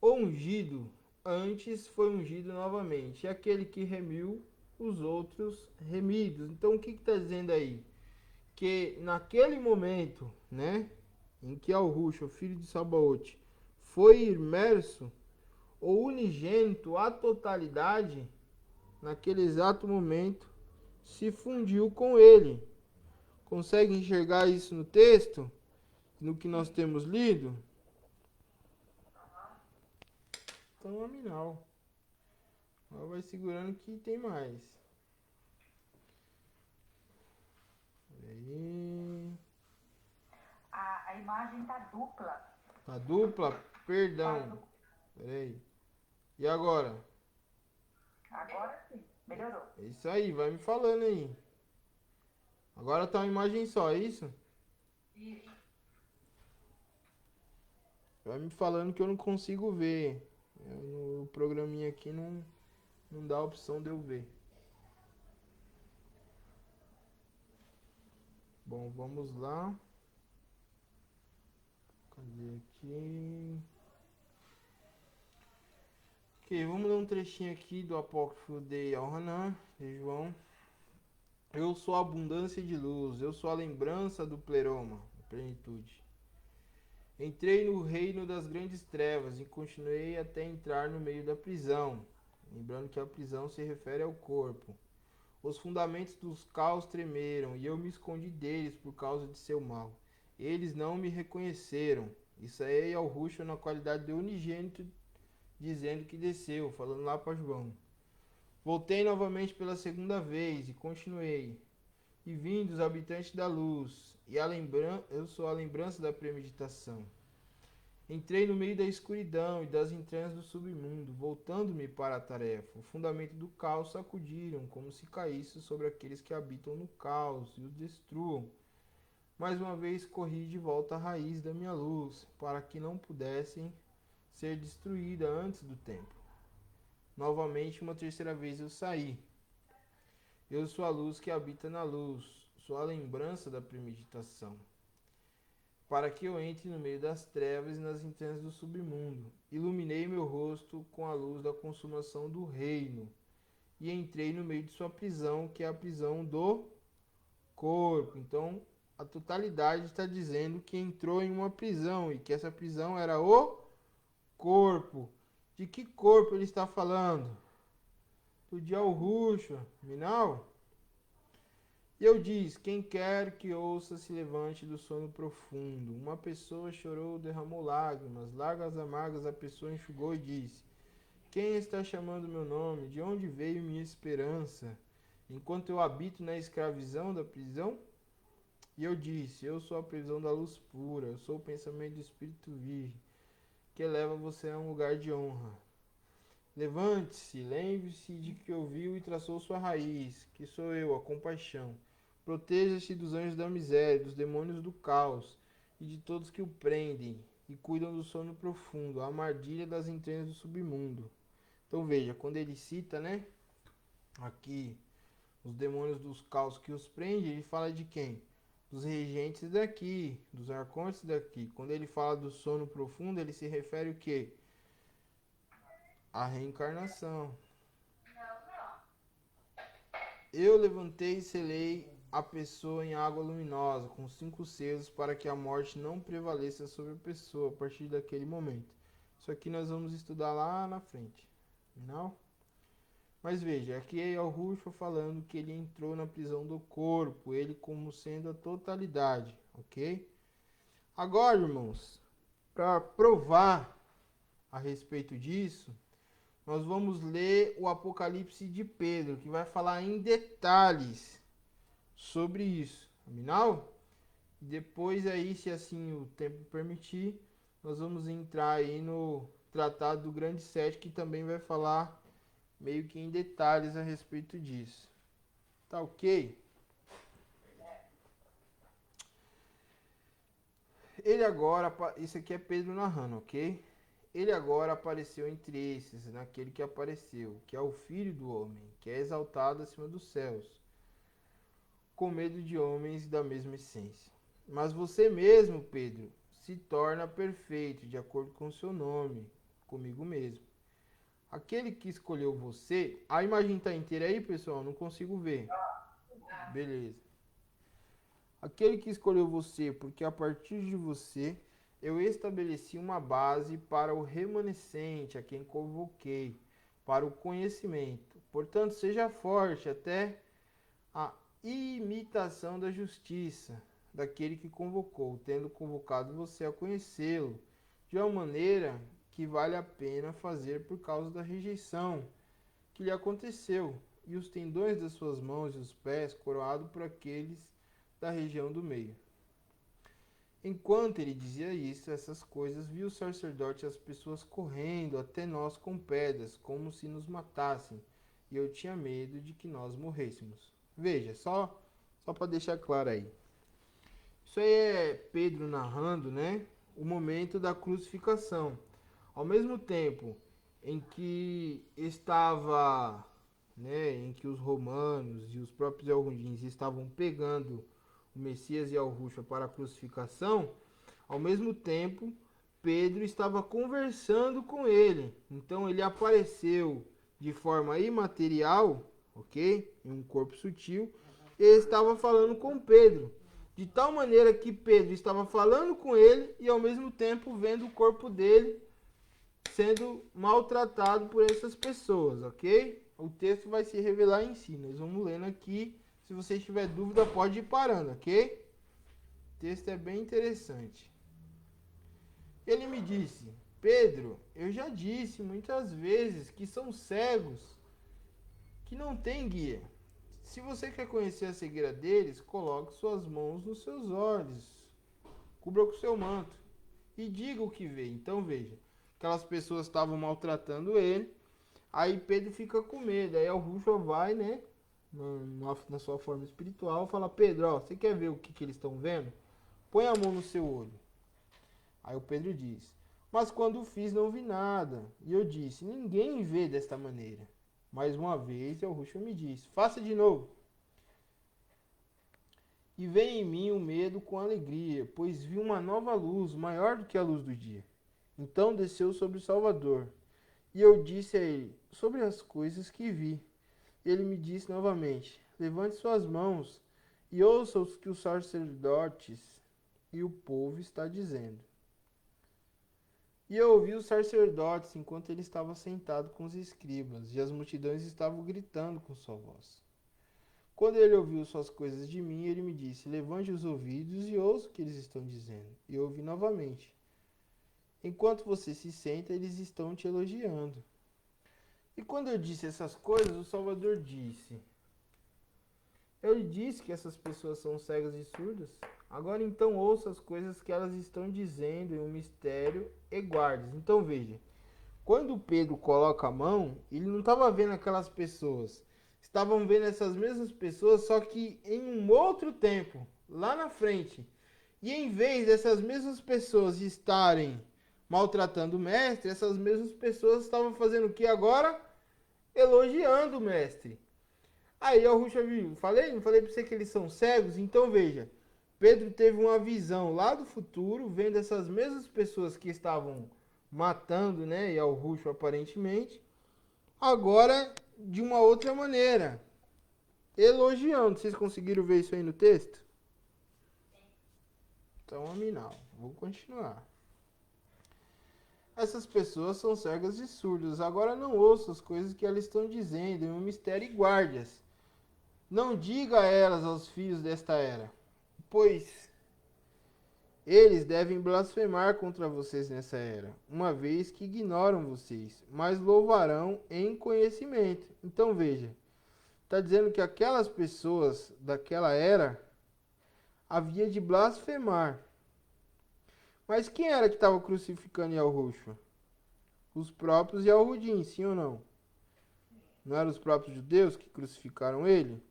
O ungido antes foi ungido novamente. E aquele que remiu, os outros remidos. Então o que está dizendo aí? Que naquele momento, né, em que Al-Rush, o filho de Sabaote, foi imerso, o unigênito, a totalidade, naquele exato momento, se fundiu com ele. Consegue enxergar isso no texto? No que nós temos lido? Então, nominal. Vai segurando que tem mais. Aí. A imagem tá dupla. Tá dupla? Perdão. Peraí. E agora? Agora sim, melhorou. É isso aí, vai me falando aí. Agora tá uma imagem só, é isso? Isso. Vai me falando que eu não consigo ver. No programinha aqui não dá a opção de eu ver. Bom, vamos lá. Cadê aqui? Ok, vamos ler um trechinho aqui do Apócrifo de Yohanan, de João. Eu sou a abundância de luz, eu sou a lembrança do pleroma, a plenitude. Entrei no reino das grandes trevas e continuei até entrar no meio da prisão. Lembrando que a prisão se refere ao corpo. Os fundamentos dos caos tremeram e eu me escondi deles por causa de seu mal. Eles não me reconheceram. Isso aí é o Ruxo na qualidade de unigênito, dizendo que desceu, falando lá para João. Voltei novamente pela segunda vez e continuei. E vim dos habitantes da luz, e eu sou a lembrança da premeditação. Entrei no meio da escuridão e das entranhas do submundo, voltando-me para a tarefa. O fundamento do caos sacudiram, como se caísse sobre aqueles que habitam no caos e os destruam. Mais uma vez corri de volta à raiz da minha luz, para que não pudessem ser destruída antes do tempo. Novamente, uma terceira vez eu saí. Eu sou a luz que habita na luz, sou a lembrança da premeditação. Para que eu entre no meio das trevas e nas entranhas do submundo. Iluminei meu rosto com a luz da consumação do reino, e entrei no meio de sua prisão, que é a prisão do corpo. Então, a totalidade está dizendo que entrou em uma prisão, e que essa prisão era o corpo. De que corpo ele está falando? Do de Al-Rush, Minal? E eu disse, quem quer que ouça se levante do sono profundo. Uma pessoa chorou, derramou lágrimas, largas amargas a pessoa enxugou e disse, quem está chamando meu nome? De onde veio minha esperança? Enquanto eu habito na escravidão da prisão? E eu disse, eu sou a prisão da luz pura, eu sou o pensamento do Espírito Virgem, que leva você a um lugar de honra. Levante-se, lembre-se de que ouviu e traçou sua raiz, que sou eu, a compaixão. Proteja-se dos anjos da miséria, dos demônios do caos e de todos que o prendem e cuidam do sono profundo, a armadilha das entranhas do submundo. Então veja, quando ele cita, né, aqui os demônios dos caos que os prendem, ele fala de quem? Dos regentes daqui, dos arcontes daqui. Quando ele fala do sono profundo, ele se refere o quê? A reencarnação. Eu levantei e selei a pessoa em água luminosa, com 5 selos, para que a morte não prevaleça sobre a pessoa a partir daquele momento. Isso aqui nós vamos estudar lá na frente. Não? Mas veja, aqui é o Ruxo falando que ele entrou na prisão do corpo, ele como sendo a totalidade, ok? Agora, irmãos, para provar a respeito disso, nós vamos ler o Apocalipse de Pedro, que vai falar em detalhes sobre isso. Afinal, depois aí, se assim o tempo permitir, nós vamos entrar aí no Tratado do Grande Sete, que também vai falar meio que em detalhes a respeito disso. Tá ok? ele agora, isso aqui é Pedro narrando, ok? Ele agora apareceu entre esses, naquele que apareceu, que é o Filho do Homem, que é exaltado acima dos céus, com medo de homens da mesma essência. Mas você mesmo, Pedro, se torna perfeito, de acordo com o seu nome, comigo mesmo. Aquele que escolheu você, a imagem está inteira aí, pessoal? Não consigo ver. Beleza. Aquele que escolheu você, porque a partir de você eu estabeleci uma base para o remanescente, a quem convoquei, para o conhecimento. Portanto, seja forte até a imitação da justiça daquele que convocou, tendo convocado você a conhecê-lo, de uma maneira que vale a pena fazer por causa da rejeição que lhe aconteceu, e os tendões das suas mãos e os pés coroado por aqueles da região do meio. Enquanto ele dizia isso, essas coisas, viu o sacerdote e as pessoas correndo até nós com pedras, como se nos matassem, e eu tinha medo de que nós morrêssemos. Veja, só para deixar claro aí. Isso aí é Pedro narrando, né, o momento da crucificação. Ao mesmo tempo em que estava, né, em que os romanos e os próprios Elrondins estavam pegando o Messias e Al-Rushwa para a crucificação, ao mesmo tempo Pedro estava conversando com ele. Então ele apareceu de forma imaterial, ok? Em um corpo sutil, e estava falando com Pedro. De tal maneira que Pedro estava falando com ele e ao mesmo tempo vendo o corpo dele sendo maltratado por essas pessoas, ok? O texto vai se revelar em si. Nós vamos lendo aqui. Se você tiver dúvida, pode ir parando, ok? O texto é bem interessante. Ele me disse: Pedro, eu já disse muitas vezes que são cegos, que não têm guia. Se você quer conhecer a cegueira deles, coloque suas mãos nos seus olhos, cubra com seu manto e diga o que vê. Então veja, aquelas pessoas estavam maltratando ele, aí Pedro fica com medo, aí Al-Rushwa vai, né, na sua forma espiritual, fala: Pedro, ó, você quer ver o que eles estão vendo? Põe a mão no seu olho. Aí o Pedro diz: mas quando fiz não vi nada. E eu disse: ninguém vê desta maneira. Mais uma vez Al-Rushwa me disse: faça de novo. E veio em mim o medo com alegria, pois vi uma nova luz, maior do que a luz do dia. Então desceu sobre o Salvador. E eu disse a ele sobre as coisas que vi. Ele me disse novamente: levante suas mãos e ouça o que os sacerdotes e o povo está dizendo. E eu ouvi os sacerdotes enquanto ele estava sentado com os escribas, e as multidões estavam gritando com sua voz. Quando ele ouviu suas coisas de mim, ele me disse: levante os ouvidos e ouça o que eles estão dizendo. E eu ouvi novamente: enquanto você se senta, eles estão te elogiando. E quando eu disse essas coisas, o Salvador disse: eu lhe disse que essas pessoas são cegas e surdas. Agora então ouça as coisas que elas estão dizendo em um mistério e guarde. Então veja, quando Pedro coloca a mão, ele não estava vendo aquelas pessoas. Estavam vendo essas mesmas pessoas, só que em um outro tempo, lá na frente. E em vez dessas mesmas pessoas estarem maltratando o mestre, essas mesmas pessoas estavam fazendo o que agora? Elogiando o mestre. Aí Al-Rushwa viu, não falei para você que eles são cegos? Então veja, Pedro teve uma visão lá do futuro, vendo essas mesmas pessoas que estavam matando, né, e Al-Rushwa aparentemente, agora de uma outra maneira, elogiando. Vocês conseguiram ver isso aí no texto? Então, aminal, vou continuar. Essas pessoas são cegas e surdas. Agora não ouça as coisas que elas estão dizendo em um mistério e guarde-as. Não diga a elas aos filhos desta era, pois eles devem blasfemar contra vocês nessa era, uma vez que ignoram vocês, mas louvarão em conhecimento. Então veja, está dizendo que aquelas pessoas daquela era havia de blasfemar. Mas quem era que estava crucificando Al-Rushwa? Os próprios Yahudin, sim ou não? Não eram os próprios judeus que crucificaram ele?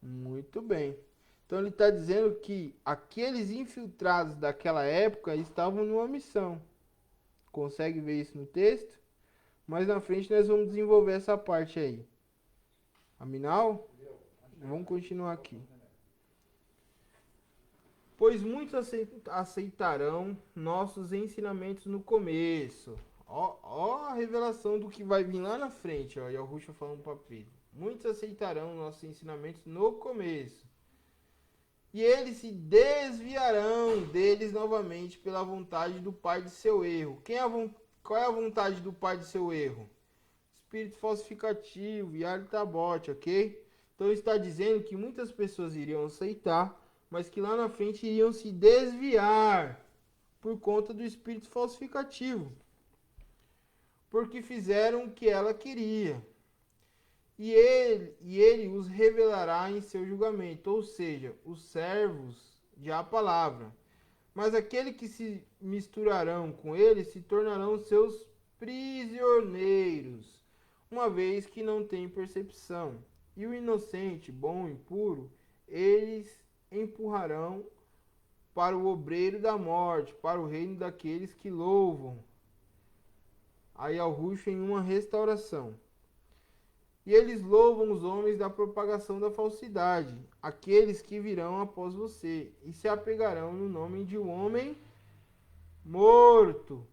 Muito bem. Então ele está dizendo que aqueles infiltrados daquela época estavam numa missão. Consegue ver isso no texto? Mais na frente nós vamos desenvolver essa parte aí. Aminal? Vamos continuar aqui. Pois muitos aceitarão nossos ensinamentos no começo. Ó a revelação do que vai vir lá na frente, ó. E o Ruxa falando para Pedro. Muitos aceitarão nossos ensinamentos no começo. E eles se desviarão deles novamente pela vontade do pai de seu erro. Qual é a vontade do pai de seu erro? Espírito falsificativo, Yaldabaoth, ok? Então está dizendo que muitas pessoas iriam aceitar, mas que lá na frente iriam se desviar por conta do espírito falsificativo. Porque fizeram o que ela queria. E ele os revelará em seu julgamento, ou seja, os servos de a palavra. Mas aqueles que se misturarão com ele se tornarão seus prisioneiros, uma vez que não têm percepção. E o inocente, bom e puro, eles empurrarão para o obreiro da morte, para o reino daqueles que louvam. Aí ao Ruxo em uma restauração. E eles louvam os homens da propagação da falsidade, aqueles que virão após você, e se apegarão no nome de um homem morto,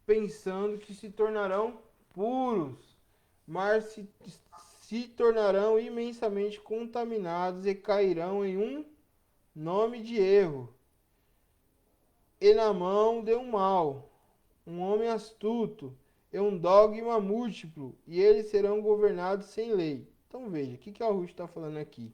pensando que se tornarão puros, mas se tornarão imensamente contaminados e cairão em um nome de erro. E na mão de um mal, um homem astuto, é um dogma múltiplo, e eles serão governados sem lei. Então veja, o que a Ruth está falando aqui?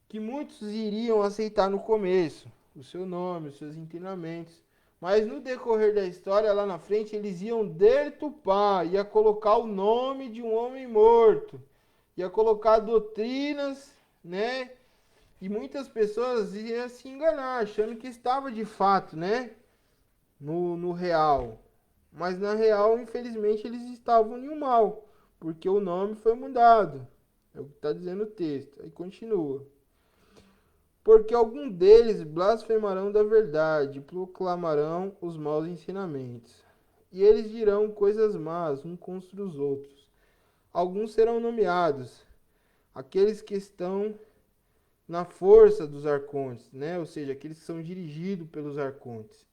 Que muitos iriam aceitar no começo o seu nome, os seus ensinamentos, mas no decorrer da história, lá na frente, eles iam deturpar, ia colocar o nome de um homem morto, ia colocar doutrinas, né? E muitas pessoas iam se enganar, achando que estava de fato, né? No real. Mas na real, infelizmente, eles estavam em um mal, porque o nome foi mudado. É o que está dizendo o texto. Aí continua. Porque algum deles blasfemarão da verdade, proclamarão os maus ensinamentos. E eles dirão coisas más uns contra os outros. Alguns serão nomeados, aqueles que estão na força dos arcontes, né? Ou seja, aqueles que são dirigidos pelos arcontes.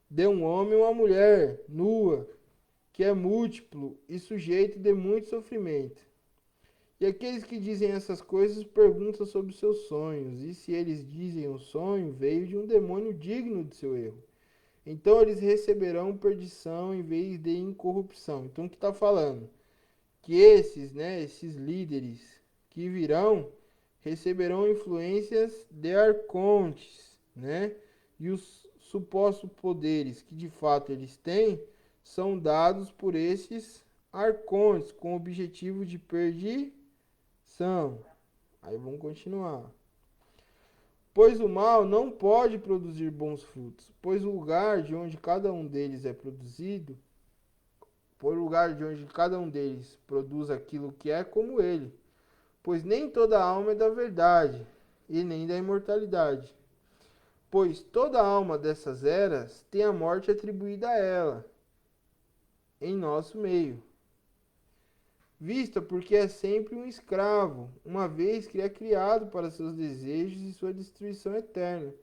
De um homem ou uma mulher nua, que é múltiplo e sujeito de muito sofrimento. E aqueles que dizem essas coisas perguntam sobre seus sonhos, e se eles dizem o sonho, veio de um demônio digno de seu erro. Então eles receberão perdição em vez de incorrupção. Então o que está falando? Que esses líderes que virão, receberão influências de arcontes, né? E os supostos poderes que de fato eles têm são dados por esses arcontes com o objetivo de perdição. Aí vamos continuar. Pois o mal não pode produzir bons frutos, pois o lugar de onde cada um deles é produzido, por lugar de onde cada um deles produz aquilo que é como ele, pois nem toda alma é da verdade e nem da imortalidade. Pois toda alma dessas eras tem a morte atribuída a ela, em nosso meio. Vista porque é sempre um escravo, uma vez que é criado para seus desejos e sua destruição eterna,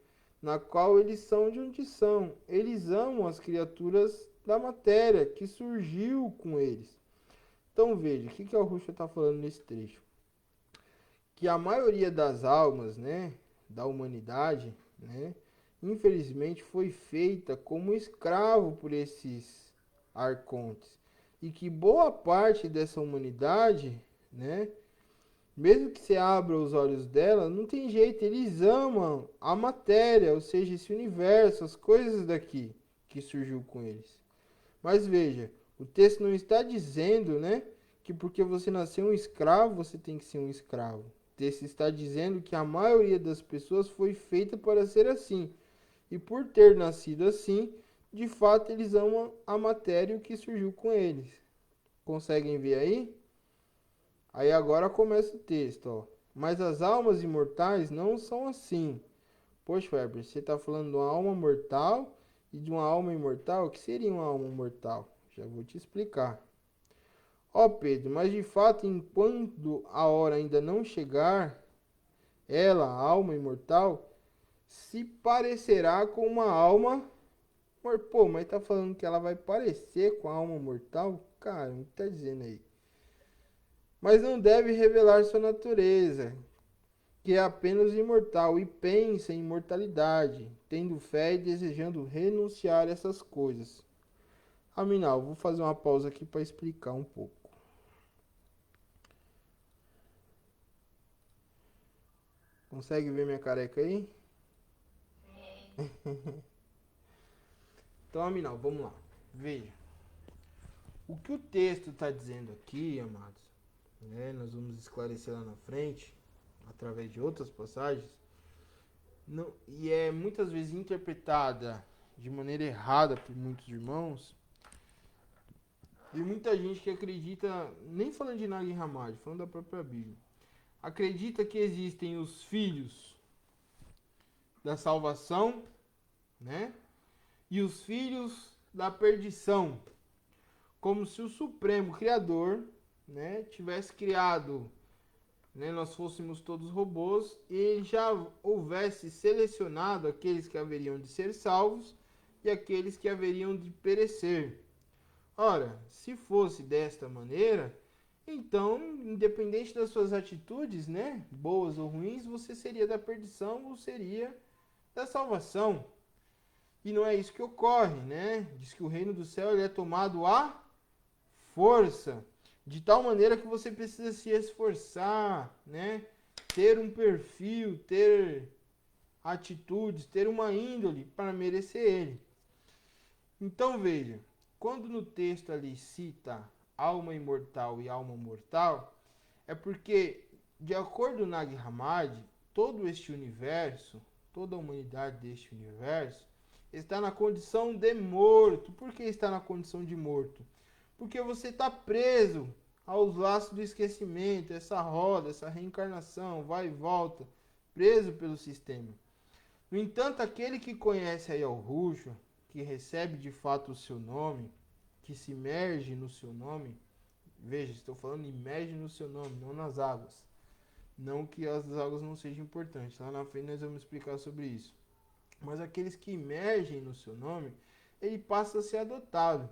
na qual eles são de onde são. Eles amam as criaturas da matéria que surgiu com eles. Então veja, o que o Ruxa está falando nesse trecho? Que a maioria das almas, né, da humanidade, né, infelizmente foi feita como escravo por esses arcontes. E que boa parte dessa humanidade, né, mesmo que você abra os olhos dela, não tem jeito, eles amam a matéria, ou seja, esse universo, as coisas daqui que surgiu com eles. Mas veja, o texto não está dizendo, né, que porque você nasceu um escravo, você tem que ser um escravo. O texto está dizendo que a maioria das pessoas foi feita para ser assim. E por ter nascido assim, de fato eles amam a matéria e o que surgiu com eles. Conseguem ver aí? Aí agora começa o texto, ó. Mas as almas imortais não são assim. Poxa, Weber, você está falando de uma alma mortal e de uma alma imortal? O que seria uma alma mortal? Já vou te explicar. Ó Pedro, mas de fato, enquanto a hora ainda não chegar, ela, a alma imortal, se parecerá com uma alma. Pô, mas tá falando que ela vai parecer com a alma mortal? Cara, o que tá dizendo aí? Mas não deve revelar sua natureza, que é apenas imortal e pensa em imortalidade, tendo fé e desejando renunciar a essas coisas. Aminal, vou fazer uma pausa aqui para explicar um pouco. Consegue ver minha careca aí? Então, Aminal, vamos lá. Veja. O que o texto está dizendo aqui, amados, né, nós vamos esclarecer lá na frente, através de outras passagens, não, e é muitas vezes interpretada de maneira errada por muitos irmãos, e muita gente que acredita, nem falando de Nag Hammadi, falando da própria Bíblia, acredita que existem os filhos da salvação, né, e os filhos da perdição, como se o Supremo Criador, né, tivesse criado, né, nós fôssemos todos robôs e já houvesse selecionado aqueles que haveriam de ser salvos e aqueles que haveriam de perecer. Ora, se fosse desta maneira, então, independente das suas atitudes, né, boas ou ruins, você seria da perdição ou seria da salvação. E não é isso que ocorre, né? Diz que o reino do céu ele é tomado à força, de tal maneira que você precisa se esforçar, né? Ter um perfil, ter atitudes, ter uma índole para merecer ele. Então veja, quando no texto ali cita alma imortal e alma mortal, é porque, de acordo com Nag Hammadi, todo este universo, toda a humanidade deste universo, está na condição de morto. Por que está na condição de morto? Porque você está preso aos laços do esquecimento, essa roda, essa reencarnação, vai e volta, preso pelo sistema. No entanto, aquele que conhece a Yahushua, que recebe de fato o seu nome, que se imerge no seu nome, veja, estou falando imerge no seu nome, não nas águas. Não que as águas não sejam importantes, lá na frente nós vamos explicar sobre isso. Mas aqueles que imergem no seu nome, ele passa a ser adotado.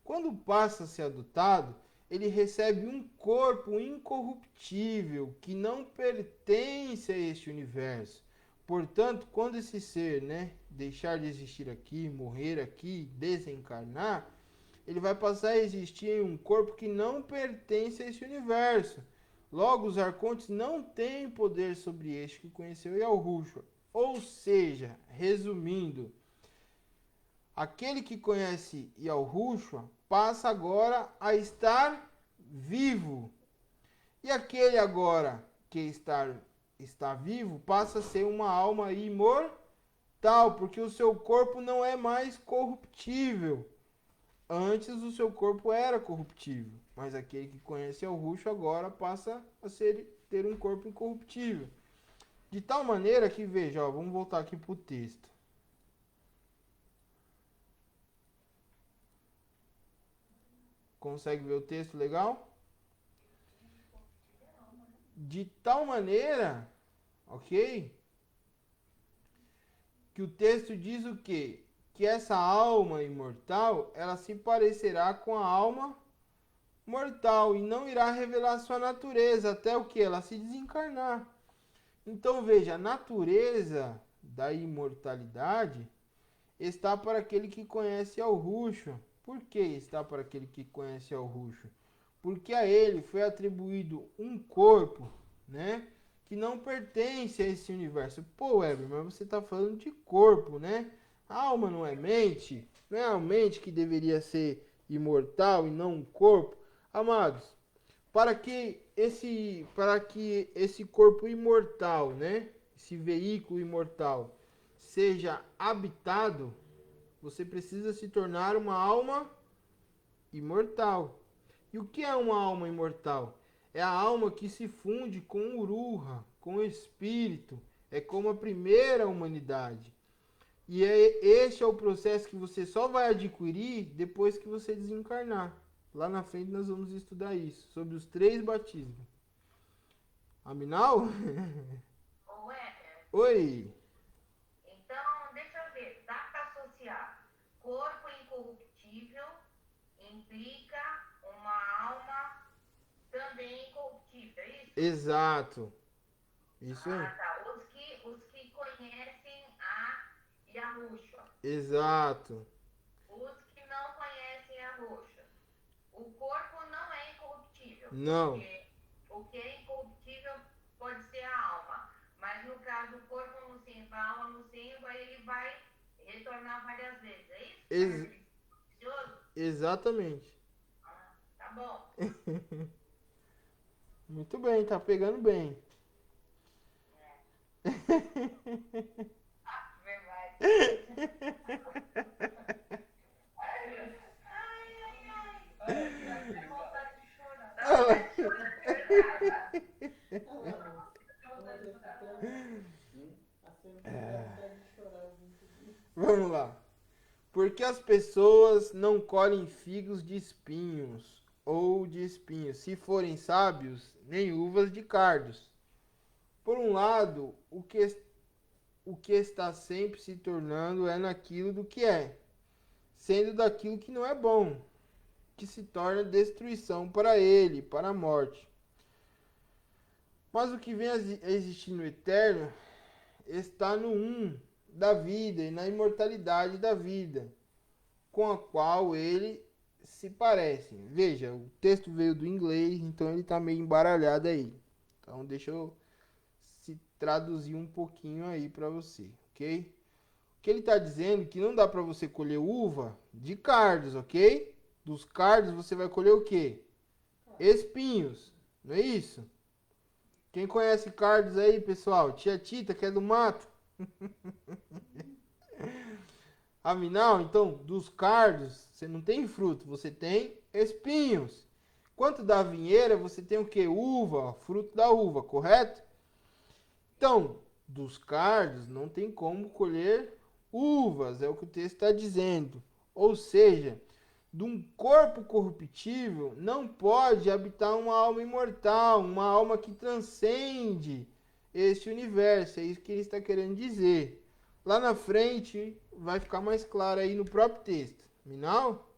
Quando passa a ser adotado, ele recebe um corpo incorruptível que não pertence a este universo. Portanto, quando esse ser, né, deixar de existir aqui, morrer aqui, desencarnar, ele vai passar a existir em um corpo que não pertence a esse universo. Logo, os arcontes não têm poder sobre este que conheceu Yahushua. Ou seja, resumindo, aquele que conhece Yahushua passa agora a estar vivo. E aquele agora que está vivo passa a ser uma alma imortal, porque o seu corpo não é mais corruptível. Antes o seu corpo era corruptível, mas aquele que conhece Yahushua agora passa a ter um corpo incorruptível. De tal maneira que, veja, ó, vamos voltar aqui para o texto. Consegue ver o texto legal? De tal maneira, ok? Que o texto diz o quê? Que essa alma imortal, ela se parecerá com a alma mortal e não irá revelar sua natureza até o que? Ela se desencarnar. Então veja, a natureza da imortalidade está para aquele que conhece Yahushua. Por que está para aquele que conhece Yahushua? Porque a ele foi atribuído um corpo, né, que não pertence a esse universo. Pô, Weber, mas você está falando de corpo, né? A alma não é mente? Não é a mente que deveria ser imortal e não um corpo? Amados, para que esse corpo imortal, né, esse veículo imortal, seja habitado, você precisa se tornar uma alma imortal. E o que é uma alma imortal? É a alma que se funde com o Ruha, com o espírito. É como a primeira humanidade. E este é o processo que você só vai adquirir depois que você desencarnar. Lá na frente nós vamos estudar isso, sobre os 3 batismos. Aminal? Ô, Éter, Oi. então, deixa eu ver, dá para associar corpo incorruptível implica uma alma também incorruptível, é isso? Exato. Isso aí. Ah, tá. Os que conhecem a Yahusha. Exato. Os que não conhecem a Yahusha. O corpo não é incorruptível. Não. Porque o que é incorruptível pode ser a alma. Mas no caso, o corpo no Simba, a alma no Simba, ele vai retornar várias vezes. É isso? Precioso? Exatamente. Ah, tá bom. Muito bem, tá pegando bem. Verdade. Ai, ai, ai. Que vontade de chorar. Dá vontade de chorar, de verdade. Vamos lá. Porque as pessoas não colhem figos de espinhos ou de espinhos, se forem sábios, nem uvas de cardos. Por um lado, o que está sempre se tornando é naquilo do que é, sendo daquilo que não é bom, que se torna destruição para ele, para a morte. Mas o que vem a existir no eterno está no da vida e na imortalidade da vida, com a qual ele se parece. Veja, o texto veio do inglês, então ele está meio embaralhado aí. Então deixa eu se traduzir um pouquinho aí para você, ok? O que ele está dizendo é que não dá para você colher uva de cardos, ok? Dos cardos você vai colher o quê? Espinhos, não é isso? Quem conhece cardos aí, pessoal? Tia Tita, que é do mato. Afinal, então, dos cardos, você não tem fruto, você tem espinhos. Quanto da vinheira, você tem o que? Uva, fruto da uva, correto? Então, dos cardos, não tem como colher uvas, é o que o texto está dizendo. Ou seja, de um corpo corruptível não pode habitar uma alma imortal, uma alma que transcende este universo. É isso que ele está querendo dizer. Lá na frente vai ficar mais claro aí no próprio texto. Minal?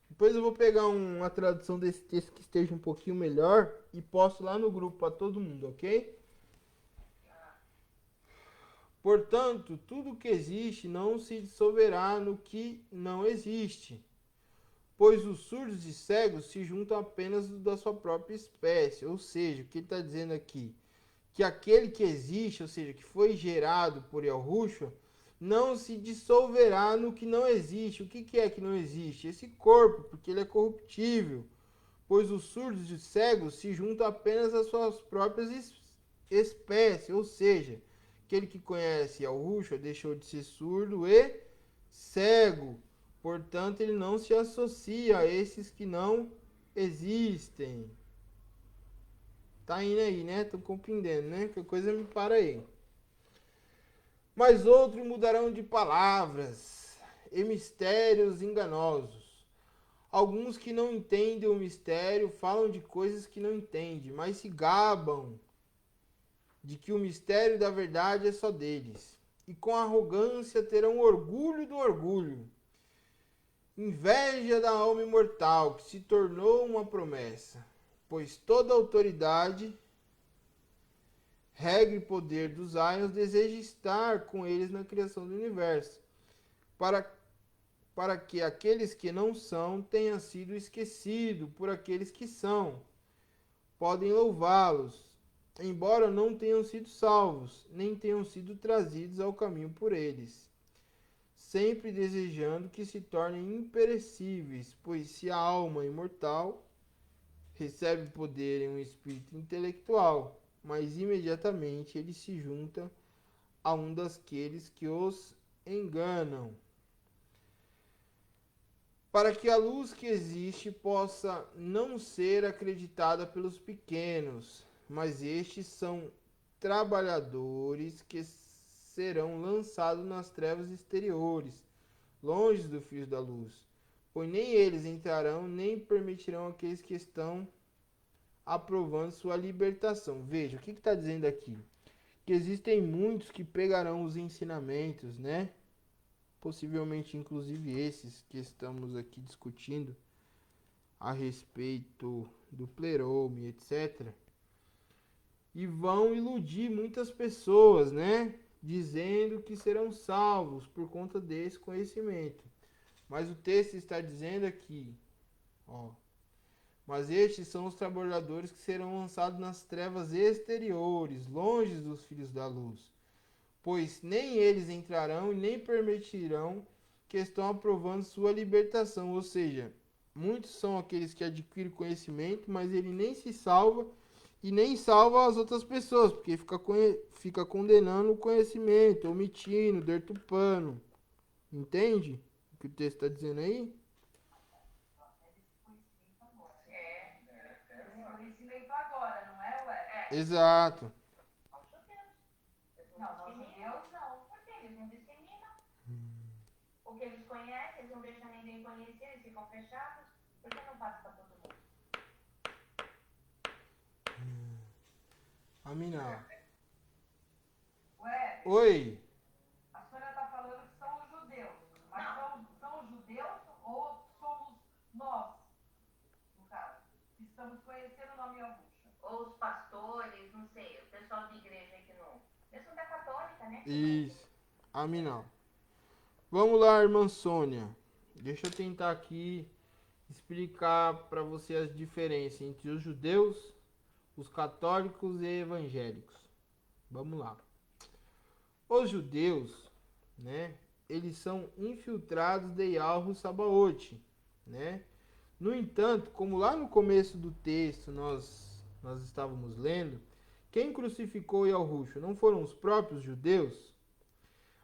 Depois eu vou pegar uma tradução desse texto que esteja um pouquinho melhor e posto lá no grupo para todo mundo, ok? Portanto, tudo que existe não se dissolverá no que não existe, pois os surdos e cegos se juntam apenas da sua própria espécie. Ou seja, o que ele está dizendo aqui? Que aquele que existe, ou seja, que foi gerado por Yahushua, não se dissolverá no que não existe. O que é que não existe? Esse corpo, porque ele é corruptível. Pois os surdos e cegos se juntam apenas às suas próprias espécies. Ou seja, aquele que conhece Yahushua deixou de ser surdo e cego. Portanto, ele não se associa a esses que não existem. Tá indo aí, né? Tô compreendendo, né? Que coisa me para aí. Mas outros mudarão de palavras e mistérios enganosos. Alguns que não entendem o mistério falam de coisas que não entendem, mas se gabam de que o mistério da verdade é só deles. E com arrogância terão orgulho do orgulho. Inveja da alma imortal, que se tornou uma promessa. Pois toda autoridade, regra e poder dos Aions deseja estar com eles na criação do universo, para que aqueles que não são tenham sido esquecidos por aqueles que são. Podem louvá-los, embora não tenham sido salvos, nem tenham sido trazidos ao caminho por eles, sempre desejando que se tornem imperecíveis, pois se a alma imortal recebe poder em um espírito intelectual, mas imediatamente ele se junta a um daqueles que os enganam. para que a luz que existe possa não ser acreditada pelos pequenos, mas estes são trabalhadores que serão lançados nas trevas exteriores, longe do fio da luz, pois nem eles entrarão, nem permitirão aqueles que estão aprovando sua libertação. Veja, o que está dizendo aqui? Que existem muitos que pegarão os ensinamentos, né? Possivelmente, inclusive, esses que estamos aqui discutindo a respeito do plerome, etc. E vão iludir muitas pessoas, né? Dizendo que serão salvos por conta desse conhecimento. Mas o texto está dizendo aqui, ó. Mas estes são os trabalhadores que serão lançados nas trevas exteriores, longe dos filhos da luz. Pois nem eles entrarão e nem permitirão que estão aprovando sua libertação. Ou seja, muitos são aqueles que adquirem conhecimento, mas ele nem se salva e nem salva as outras pessoas, porque fica condenando o conhecimento, omitindo, deturpando. Entende o que o texto está dizendo aí? Conhecimento agora, não é, ué? Exato. Não, os judeus não, porque eles não disseminam. O que eles conhecem, eles não deixam ninguém conhecer, eles ficam fechados. Por que não passa para todo mundo? Aminal. Ué, Oi. a senhora está falando que são os judeus. Mas são os judeus ou somos nós, no caso, que estamos conhecendo o nome Yahusha? Ou os pastores, não sei, o pessoal de igreja aí que não. Mesmo da católica, né? Isso. Aminal. Vamos lá, irmã Sônia. Deixa eu tentar aqui explicar para você as diferenças entre os judeus, os católicos e evangélicos. Vamos lá. Os judeus, né, eles são infiltrados de Yahweh Sabaoth, né? No entanto, como lá no começo do texto nós estávamos lendo, quem crucificou Yahushua não foram os próprios judeus?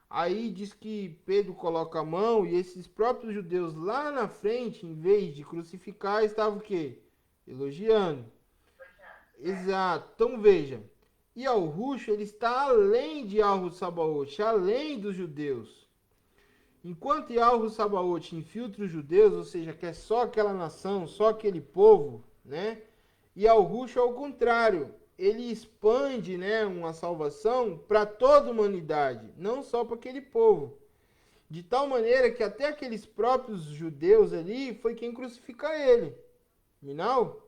Aí diz que Pedro coloca a mão e esses próprios judeus lá na frente, em vez de crucificar, estavam o quê? Elogiando. Exato. Então veja, Yahushua ele está além de Yahweh Sabaoth, além dos judeus. Enquanto Yahweh Sabaoth infiltra os judeus, ou seja, que é só aquela nação, só aquele povo, né? E Yahushua ao contrário, ele expande, né, uma salvação para toda a humanidade, não só para aquele povo. De tal maneira que até aqueles próprios judeus ali foi quem crucifica ele. Minal?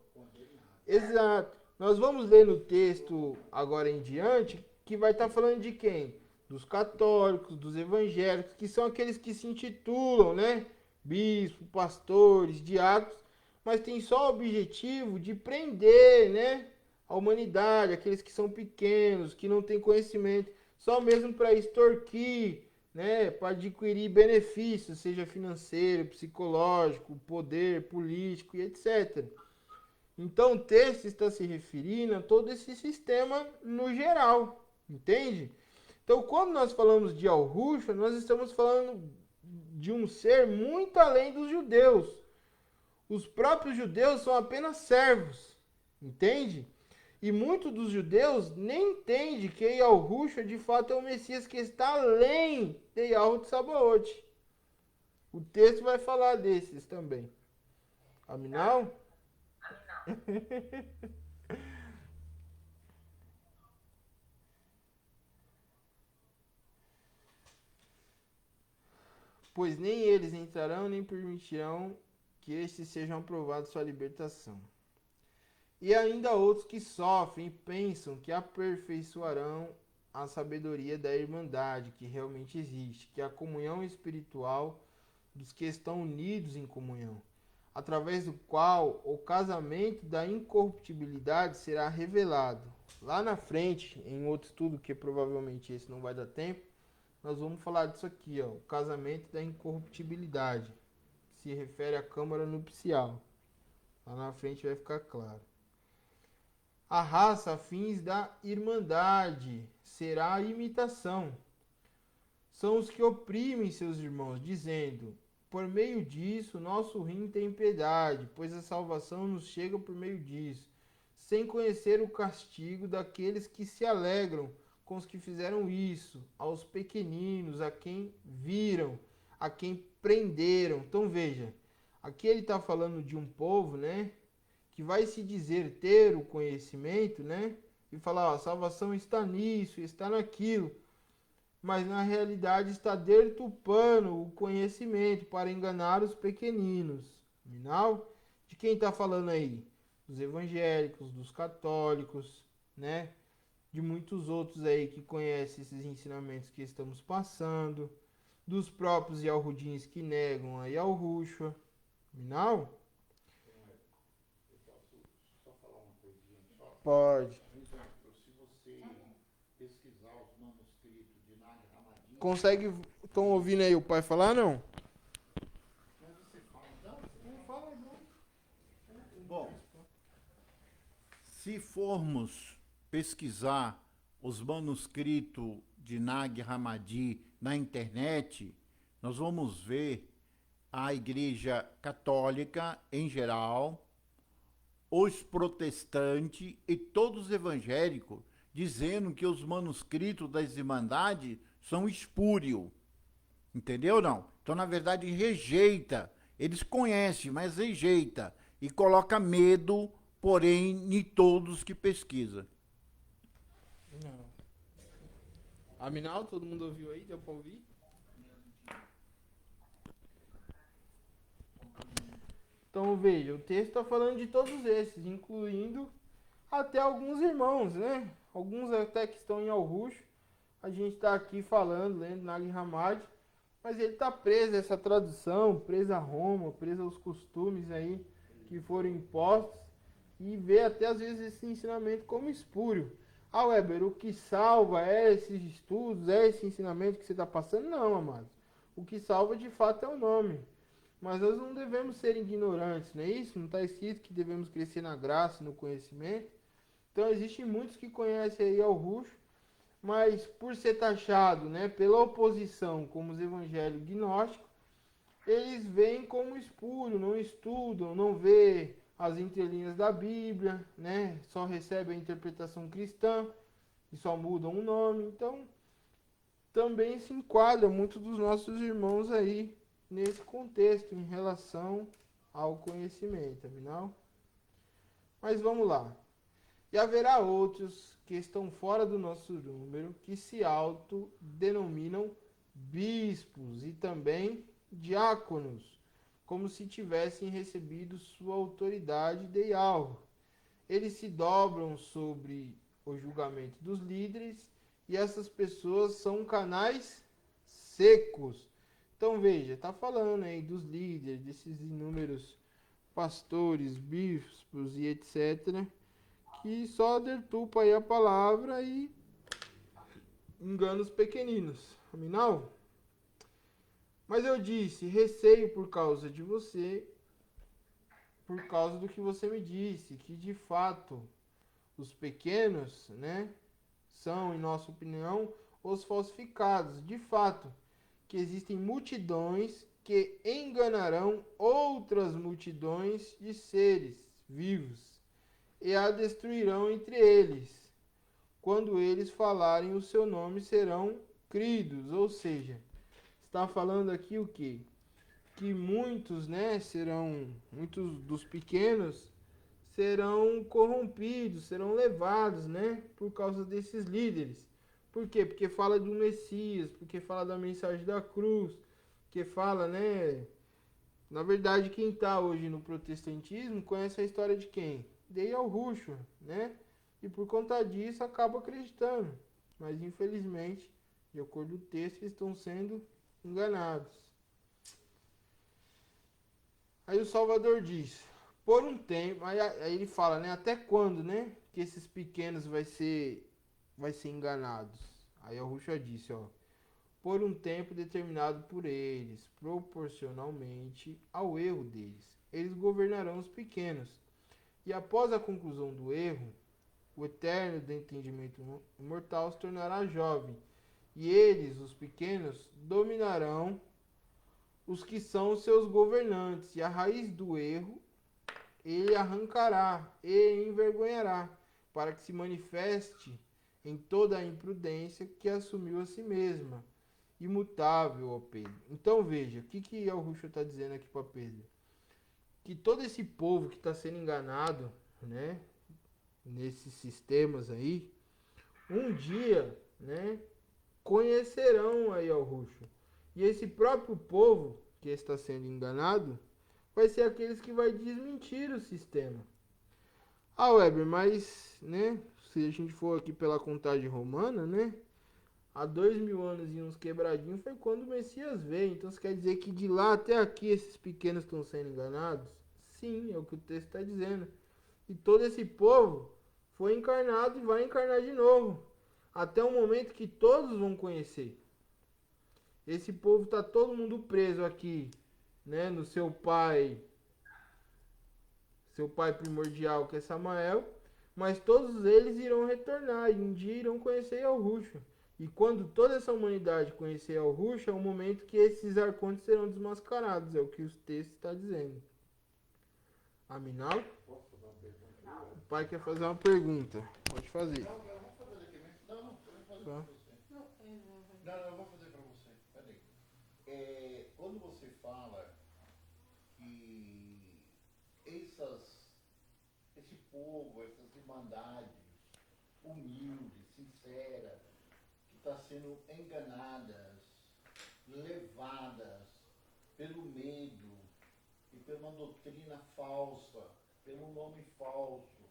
Exato. Nós vamos ler no texto agora em diante que vai estar falando de quem? Dos católicos, dos evangélicos, que são aqueles que se intitulam, né? Bispos, pastores, diáconos, mas tem só o objetivo de prender, né? A humanidade, aqueles que são pequenos, que não têm conhecimento, só mesmo para extorquir, né? Para adquirir benefícios, seja financeiro, psicológico, poder, político e etc. Então o texto está se referindo a todo esse sistema no geral, entende? Então quando nós falamos de Yahushua, nós estamos falando de um ser muito além dos judeus. Os próprios judeus são apenas servos, entende? E muitos dos judeus nem entendem que Yahushua de fato é o Messias que está além de Yahweh Sabaoth. O texto vai falar desses também. Aminal? Pois nem eles entrarão, nem permitirão que estes sejam aprovados sua libertação. E ainda outros que sofrem e pensam que aperfeiçoarão a sabedoria da irmandade que realmente existe, que é a comunhão espiritual dos que estão unidos em comunhão, através do qual o casamento da incorruptibilidade será revelado. Lá na frente, em outro estudo, que provavelmente esse não vai dar tempo, nós vamos falar disso aqui, ó, o casamento da incorruptibilidade. Se refere à câmara nupcial. Lá na frente vai ficar claro. A raça a fins da irmandade será a imitação. São os que oprimem seus irmãos, dizendo: por meio disso, nosso rim tem piedade, pois a salvação nos chega por meio disso, sem conhecer o castigo daqueles que se alegram com os que fizeram isso, aos pequeninos, a quem viram, a quem prenderam. Então veja, aqui ele está falando de um povo, né, que vai se dizer ter o conhecimento, né, e falar, ó, a salvação está nisso, está naquilo, mas na realidade está deturpando o conhecimento para enganar os pequeninos. Afinal, de quem está falando aí? Dos evangélicos, dos católicos, né? De muitos outros aí que conhecem esses ensinamentos que estamos passando, dos próprios Yahudins que negam a Yahushua. Afinal, Eu posso só falar uma coisinha só? pode. Por exemplo, se você pesquisar os manuscritos de Nag Hammadi, Consegue. Estão ouvindo aí o pai falar, não? mas você fala, não fala não. Bom, se formos pesquisar os manuscritos de Nag Hammadi na internet, nós vamos ver a Igreja Católica em geral, os protestantes e todos os evangélicos dizendo que os manuscritos das Irmandades são espúrios. Entendeu, não? Então, na verdade, rejeita. Eles conhecem, mas rejeita. E coloca medo, porém, em todos que pesquisa. Não. Aminal, todo mundo ouviu aí? Deu pra ouvir? Então veja, o texto está falando de todos esses, incluindo até alguns irmãos, né? Alguns até que estão em Alruxo. A gente está aqui falando, lendo Nag Hammadi, mas ele está preso a essa tradução, preso a Roma, preso aos costumes aí que foram impostos e vê até às vezes esse ensinamento como espúrio. Ah, Weber, o que salva é esses estudos, é esse ensinamento que você está passando? Não, amados. O que salva de fato é o nome. Mas nós não devemos ser ignorantes, não é isso? Não está escrito que devemos crescer na graça e no conhecimento? Então existem muitos que conhecem aí ao Ruxo, mas por ser taxado, né, pela oposição como os evangélicos gnósticos, eles veem como espúrio, não estudam, não vê as entrelinhas da Bíblia, né, só recebem a interpretação cristã e só mudam o nome. Então também se enquadra muitos dos nossos irmãos aí nesse contexto em relação ao conhecimento, afinal. Mas vamos lá. E haverá outros que estão fora do nosso número que se autodenominam bispos e também diáconos, como se tivessem recebido sua autoridade de algo. Eles se dobram sobre o julgamento dos líderes e essas pessoas são canais secos. Então veja, está falando aí dos líderes, desses inúmeros pastores, bispos e etc., que só deturpa aí a palavra e engana os pequeninos. Afinal, mas eu disse, receio por causa de você, por causa do que você me disse, que de fato os pequenos, né, são, em nossa opinião, os falsificados. De fato, que existem multidões que enganarão outras multidões de seres vivos e a destruirão entre eles. Quando eles falarem o seu nome serão cridos, ou seja, está falando aqui o quê? Que muitos, né, muitos dos pequenos serão corrompidos, serão levados, né, por causa desses líderes. Por quê? Porque fala do Messias, porque fala da mensagem da cruz, porque fala, né, na verdade quem está hoje no protestantismo conhece a história de quem? De Yahushua, né? E por conta disso acaba acreditando. Mas infelizmente, de acordo com o texto, eles estão sendo enganados. Aí o Salvador diz, por um tempo, aí ele fala, né, até quando, né, que esses pequenos vai ser enganados. Aí a Yahushua disse, ó, por um tempo determinado por eles, proporcionalmente ao erro deles. Eles governarão os pequenos. E após a conclusão do erro, o eterno do entendimento imortal se tornará jovem. E eles, os pequenos, dominarão os que são os seus governantes, e a raiz do erro ele arrancará e envergonhará, para que se manifeste em toda a imprudência que assumiu a si mesma, imutável, ó Pedro. Então veja, o que Yahushua está dizendo aqui para Pedro? Que todo esse povo que está sendo enganado, né, nesses sistemas aí, um dia, né, conhecerão a Yahushua. E esse próprio povo que está sendo enganado vai ser aqueles que vai desmentir o sistema. Ah, Weber, mas, né, se a gente for aqui pela contagem romana, né, há 2000 anos e uns quebradinhos foi quando o Messias veio. Então isso quer dizer que de lá até aqui esses pequenos estão sendo enganados? Sim, é o que o texto está dizendo. E todo esse povo foi encarnado e vai encarnar de novo. Até o momento que todos vão conhecer. Esse povo está todo mundo preso aqui, né, no seu pai primordial, que é Samael, mas todos eles irão retornar e um dia irão conhecer Yahushua. E quando toda essa humanidade conhecer Yahushua, é o momento que esses arcontes serão desmascarados, é o que o texto está dizendo. Aminal? O pai quer fazer uma pergunta. Pode fazer. Não, eu vou fazer aqui mesmo. Não, eu vou fazer Tá. para você. Não, eu vou fazer para você. Peraí. Quando você fala que esse povo, essas irmandades humildes, sinceras, que está sendo enganadas, levadas pelo medo e pela doutrina falsa, pelo nome falso.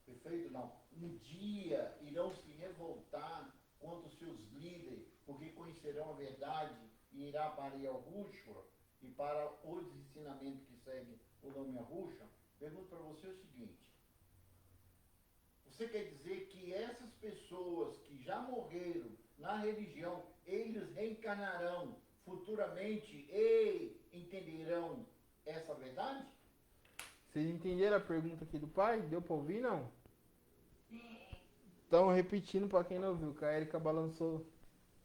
Perfeito? Não. Um dia irão se revoltar contra os seus líderes, porque conhecerão a verdade e irá para Yahushua e para os ensinamentos que seguem o nome Yahushua. Pergunto para você o seguinte: você quer dizer que essas pessoas que já morreram na religião, eles reencarnarão futuramente e entenderão essa verdade? Vocês entenderam a pergunta aqui do pai? Deu para ouvir, não? Sim. Então, repetindo para quem não ouviu, que a Erika balançou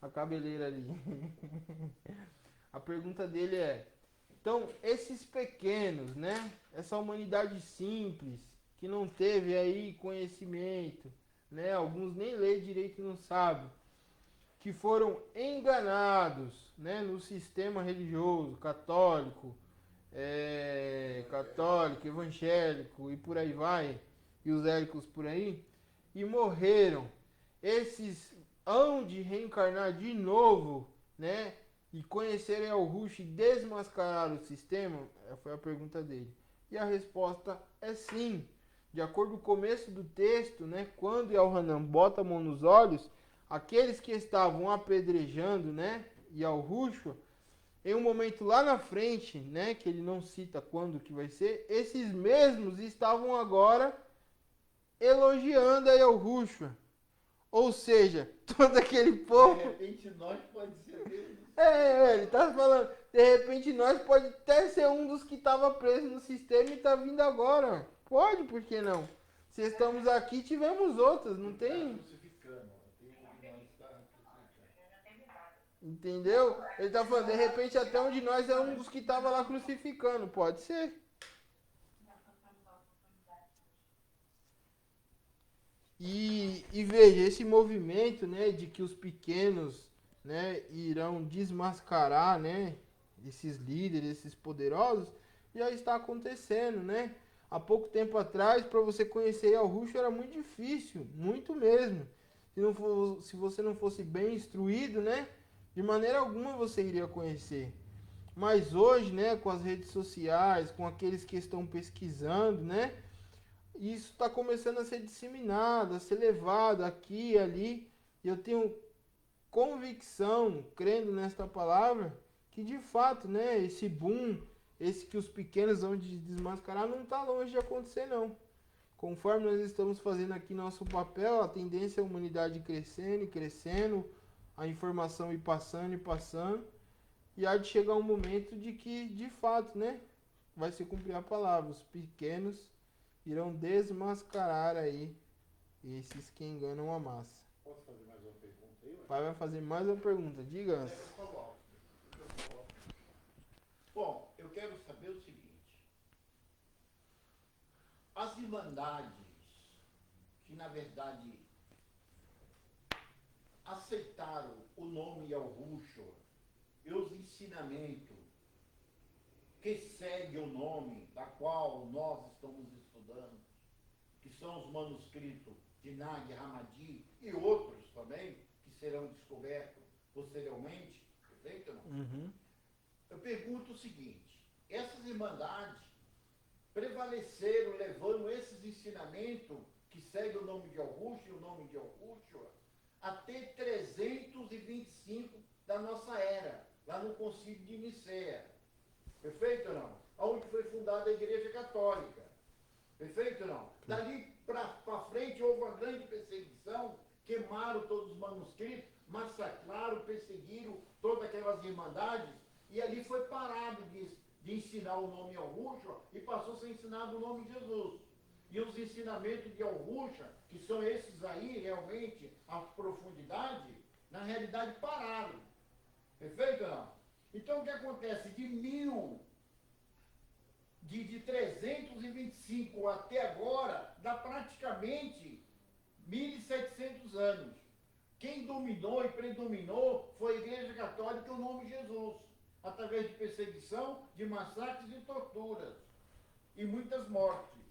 a cabeleira ali. A pergunta dele é: então, esses pequenos, né? Essa humanidade simples, que não teve aí conhecimento, né? Alguns nem lê direito e não sabem, que foram enganados, né? No sistema religioso, católico, evangélico e por aí vai, e os élicos por aí, e morreram. Esses hão de reencarnar de novo, né? E conhecerem ao Rush e desmascarar o sistema? Foi a pergunta dele. E a resposta é sim. De acordo com o começo do texto, né? Quando Yohanan bota a mão nos olhos, aqueles que estavam apedrejando, né? E ao Rushua, em um momento lá na frente, né? Que ele não cita quando que vai ser, esses mesmos estavam agora elogiando a Yahushua. Ou seja, todo aquele povo. De repente nós pode ser Deus. Ele tá falando, de repente nós pode até ser um dos que estava preso no sistema e tá vindo agora. Pode, por que não? Se estamos aqui, tivemos outras, não tem? Entendeu? Ele tá falando, de repente até um de nós é um dos que estava lá crucificando. Pode ser. E veja, esse movimento, né, de que os pequenos, né, irão desmascarar, né, esses líderes, esses poderosos, já está acontecendo, né? Há pouco tempo atrás, para você conhecer Yahushua era muito difícil, muito mesmo. Se você não fosse bem instruído, né, de maneira alguma você iria conhecer. Mas hoje, né, com as redes sociais, com aqueles que estão pesquisando, né, isso está começando a ser disseminado, a ser levado aqui e ali. E eu tenho convicção, crendo nesta palavra, que de fato, né, esse boom, esse que os pequenos vão desmascarar, não está longe de acontecer, não. Conforme nós estamos fazendo aqui nosso papel, a tendência é a humanidade crescendo e crescendo, a informação ir passando e passando, e há de chegar um momento de que, de fato, né, vai se cumprir a palavra, os pequenos irão desmascarar aí esses que enganam a massa. Posso fazer mais uma pergunta aí? O pai vai fazer mais uma pergunta. Diga. Bom, eu quero saber o seguinte. As irmandades que, na verdade, aceitaram o nome Yahushua e os ensinamentos que seguem o nome da qual nós estamos estudando, que são os manuscritos de Nag Hammadi e outros também, que serão descobertos posteriormente, perfeito ou não? Uhum. Eu pergunto o seguinte, essas irmandades prevaleceram levando esses ensinamentos que seguem o nome de Yahushua e o nome de Yahushua até 325 da nossa era, lá no Concílio de Nicéia. Perfeito ou não? Onde foi fundada a Igreja Católica. Perfeito ou não? Dali para frente houve uma grande perseguição, queimaram todos os manuscritos, massacraram, perseguiram todas aquelas irmandades, e ali foi parado de ensinar o nome Yahushua e passou a ser ensinado o nome de Jesus. E os ensinamentos de Yahushua, que são esses aí, realmente, a profundidade, na realidade pararam. Perfeito ou não? Então o que acontece? De 325 até agora, dá praticamente 1.700 anos. Quem dominou e predominou foi a Igreja Católica e o nome Jesus, através de perseguição, de massacres e torturas, e muitas mortes.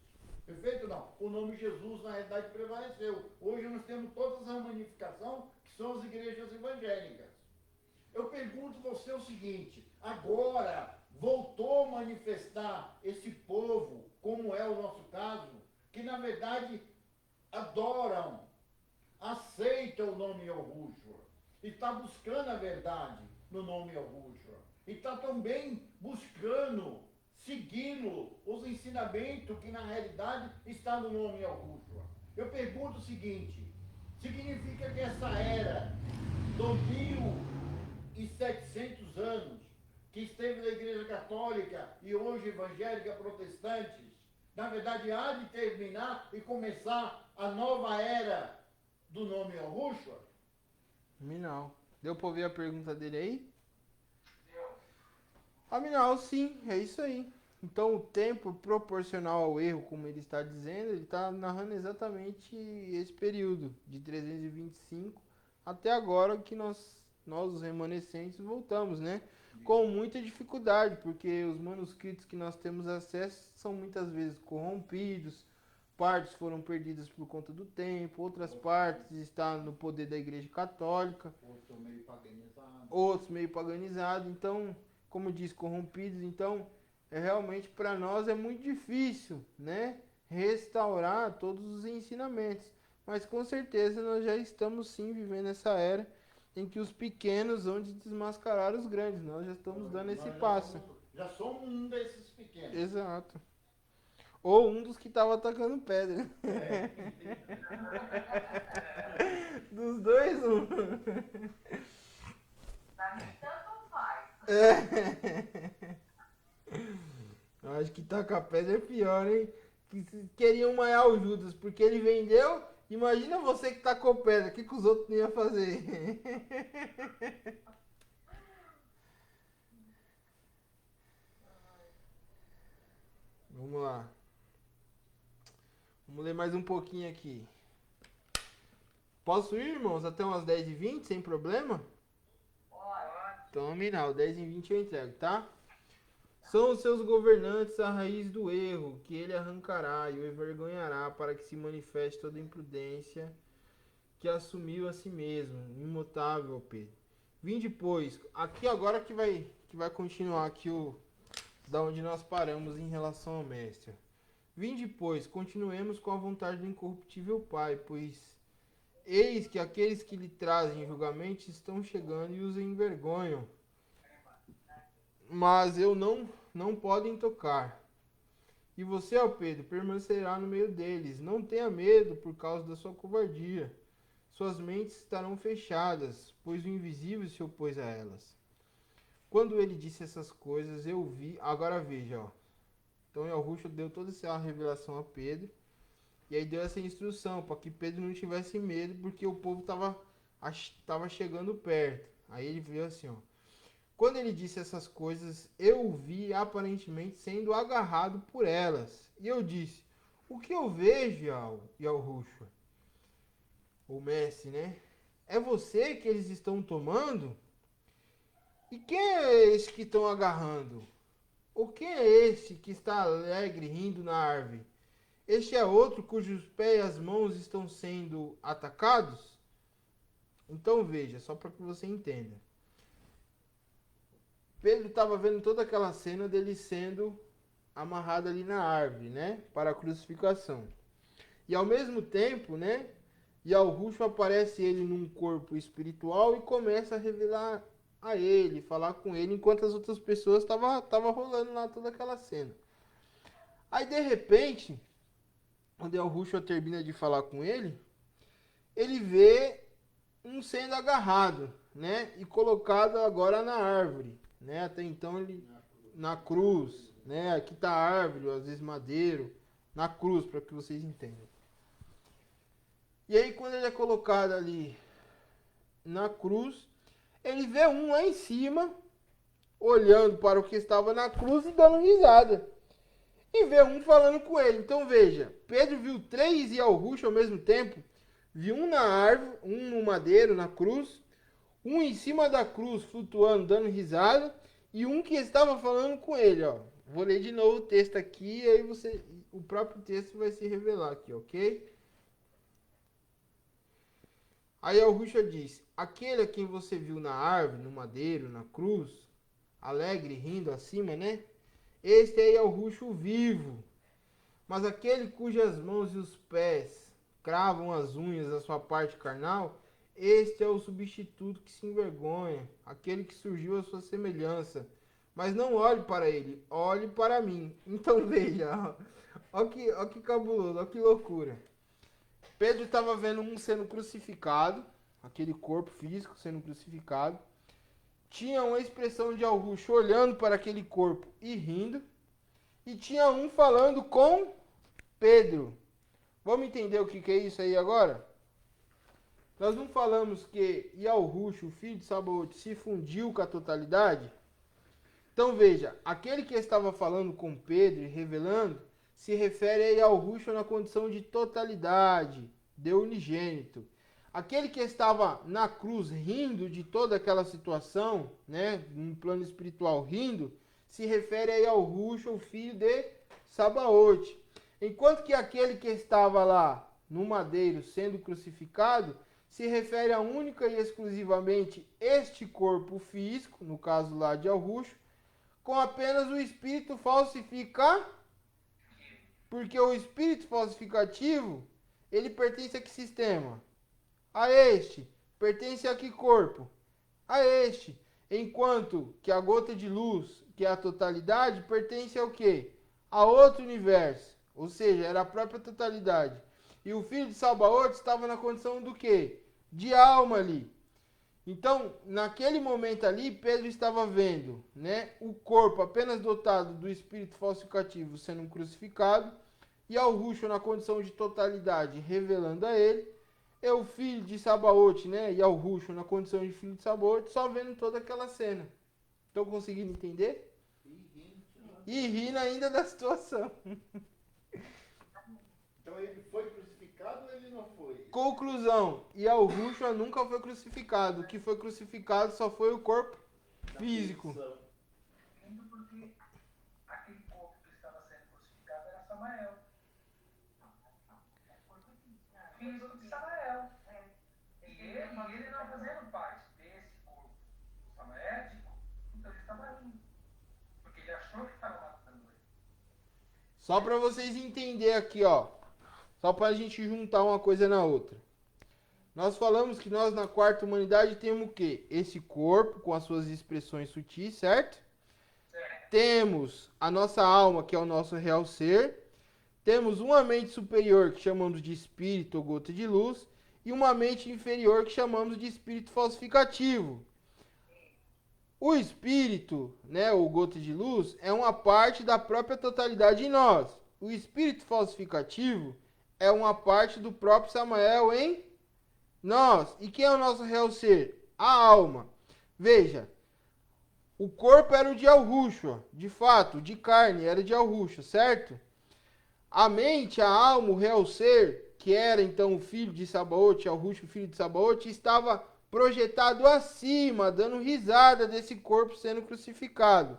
Perfeito ou não? O nome Jesus, na realidade, prevaleceu. Hoje nós temos todas as ramificações, que são as igrejas evangélicas. Eu pergunto a você o seguinte, agora voltou a manifestar esse povo, como é o nosso caso, que na verdade adoram, aceitam o nome Yahushua, e está buscando a verdade no nome Yahushua, e está também buscando, seguindo os ensinamentos que na realidade está no nome Yahushua. Eu pergunto o seguinte, significa que essa era do 1.700 anos que esteve na Igreja Católica e hoje evangélica protestantes, na verdade há de terminar e começar a nova era do nome Yahushua? Minal. Deu pra ouvir a pergunta dele aí? Deu. Minal, sim, é isso aí. Então o tempo proporcional ao erro, como ele está dizendo, ele está narrando exatamente esse período, de 325 até agora que nós os remanescentes, voltamos, né? Com muita dificuldade, porque os manuscritos que nós temos acesso são muitas vezes corrompidos, partes foram perdidas por conta do tempo, outras partes estão no poder da Igreja Católica, outros meio paganizados, então, como diz, corrompidos, então, realmente para nós é muito difícil, né, restaurar todos os ensinamentos, mas com certeza nós já estamos sim vivendo essa era em que os pequenos vão desmascarar os grandes, nós já estamos dando esse passo. Já somos um desses pequenos. Exato. Ou um dos que estava atacando pedra. Dos dois, um. Pra mim, tanto faz. Eu acho que tacar pedra é pior, hein? Que queriam maiar o Judas, porque ele vendeu. Imagina você que tacou pedra, o que os outros não iam fazer? Vamos lá. Vamos ler mais um pouquinho aqui. Posso ir, irmãos, até umas 10h20, sem problema? Olha, Então, Minal, 10h20 eu entrego, tá? São os seus governantes a raiz do erro, que ele arrancará e o envergonhará, para que se manifeste toda a imprudência que assumiu a si mesmo, imutável, Pedro. Vinde, pois, aqui agora que vai continuar aqui da onde nós paramos em relação ao mestre. Vinde, pois, continuemos com a vontade do incorruptível Pai, pois eis que aqueles que lhe trazem julgamento estão chegando e os envergonham, mas eu não podem tocar. E você, ó Pedro, permanecerá no meio deles. Não tenha medo por causa da sua covardia. Suas mentes estarão fechadas, pois o invisível se opôs a elas. Quando ele disse essas coisas, eu vi... Agora veja, ó. Então Yahushua deu toda essa revelação a Pedro. E aí deu essa instrução para que Pedro não tivesse medo, porque o povo estava chegando perto. Aí ele viu assim, ó. Quando ele disse essas coisas, eu o vi aparentemente sendo agarrado por elas. E eu disse, o que eu vejo, Yahushua? O mestre, né? É você que eles estão tomando? E quem é esse que estão agarrando? Ou quem é esse que está alegre rindo na árvore? Este é outro cujos pés e as mãos estão sendo atacados? Então veja, só para que você entenda. Pedro estava vendo toda aquela cena dele sendo amarrado ali na árvore, né? Para a crucificação. E ao mesmo tempo, né? Yahushua aparece ele num corpo espiritual e começa a revelar a ele, falar com ele, enquanto as outras pessoas estavam rolando lá toda aquela cena. Aí de repente, quando Yahushua termina de falar com ele vê um sendo agarrado, né? E colocado agora na árvore, né? Até então ele na cruz, né? Aqui está a árvore, às vezes madeiro, na cruz, para que vocês entendam. E aí quando ele é colocado ali na cruz, ele vê um lá em cima, olhando para o que estava na cruz e dando risada. E vê um falando com ele. Então veja, Pedro viu 3 Yahushua ao mesmo tempo. Viu um na árvore, um no madeiro, na cruz, um em cima da cruz, flutuando, dando risada, e um que estava falando com ele, ó. Vou ler de novo o texto aqui, aí o próprio texto vai se revelar aqui, ok? Aí Yahushua diz, aquele a quem você viu na árvore, no madeiro, na cruz, alegre, rindo acima, né? Este é Yahushua vivo. Mas aquele cujas mãos e os pés cravam as unhas da sua parte carnal, este é o substituto que se envergonha, aquele que surgiu à sua semelhança. Mas não olhe para ele, olhe para mim. Então veja, ó que cabuloso, ó que loucura. Pedro estava vendo um sendo crucificado, aquele corpo físico sendo crucificado. Tinha uma expressão de Yahushua olhando para aquele corpo e rindo. E tinha um falando com Pedro. Vamos entender o que é isso aí agora? Nós não falamos que Yahushua, o filho de Sabaoth, se fundiu com a totalidade? Então veja, aquele que estava falando com Pedro e revelando, se refere a Yahushua na condição de totalidade, de unigênito. Aquele que estava na cruz rindo de toda aquela situação, né, no plano espiritual rindo, se refere a Yahushua, o filho de Sabaoth. Enquanto que aquele que estava lá no madeiro sendo crucificado, se refere a única e exclusivamente este corpo físico, no caso lá de Yahushua, com apenas o espírito falsificativo. Porque o espírito falsificativo, ele pertence a que sistema? A este. Pertence a que corpo? A este. Enquanto que a gota de luz, que é a totalidade, pertence ao quê? A outro universo. Ou seja, era a própria totalidade. E o filho de Sabaoth estava na condição do quê? De alma ali. Então, naquele momento ali, Pedro estava vendo, né, o corpo apenas dotado do espírito falsificativo sendo crucificado, e Yahushua na condição de totalidade revelando a ele, e o filho de Sabaoth, né, Yahushua na condição de filho de Sabaoth, só vendo toda aquela cena. Estão conseguindo entender? E rindo ainda da situação. Então ele foi crucificado ou ele não foi? Conclusão, Yahushua nunca foi crucificado. O que foi crucificado só foi o corpo físico. Indo porque aquele corpo que estava sendo crucificado era Samael. Filho de Samael. E ele não fazendo parte desse corpo samaético, então ele estava indo. Porque ele achou que estava matando ele. Só para vocês entenderem aqui, ó. Só para a gente juntar uma coisa na outra. Nós falamos que nós na quarta humanidade temos o quê? Esse corpo com as suas expressões sutis, certo? Temos a nossa alma, que é o nosso real ser. Temos uma mente superior, que chamamos de espírito ou gota de luz. E uma mente inferior, que chamamos de espírito falsificativo. O espírito, né, ou gota de luz, é uma parte da própria totalidade em nós. O espírito falsificativo é uma parte do próprio Samael em nós. E quem é o nosso real ser? A alma. Veja, O corpo era o de Yahushua, de fato, de carne, era de Yahushua, certo? A mente, a alma, o real ser, que era então o filho de Sabaote, Yahushua, o filho de Sabaote, estava projetado acima, dando risada desse corpo sendo crucificado.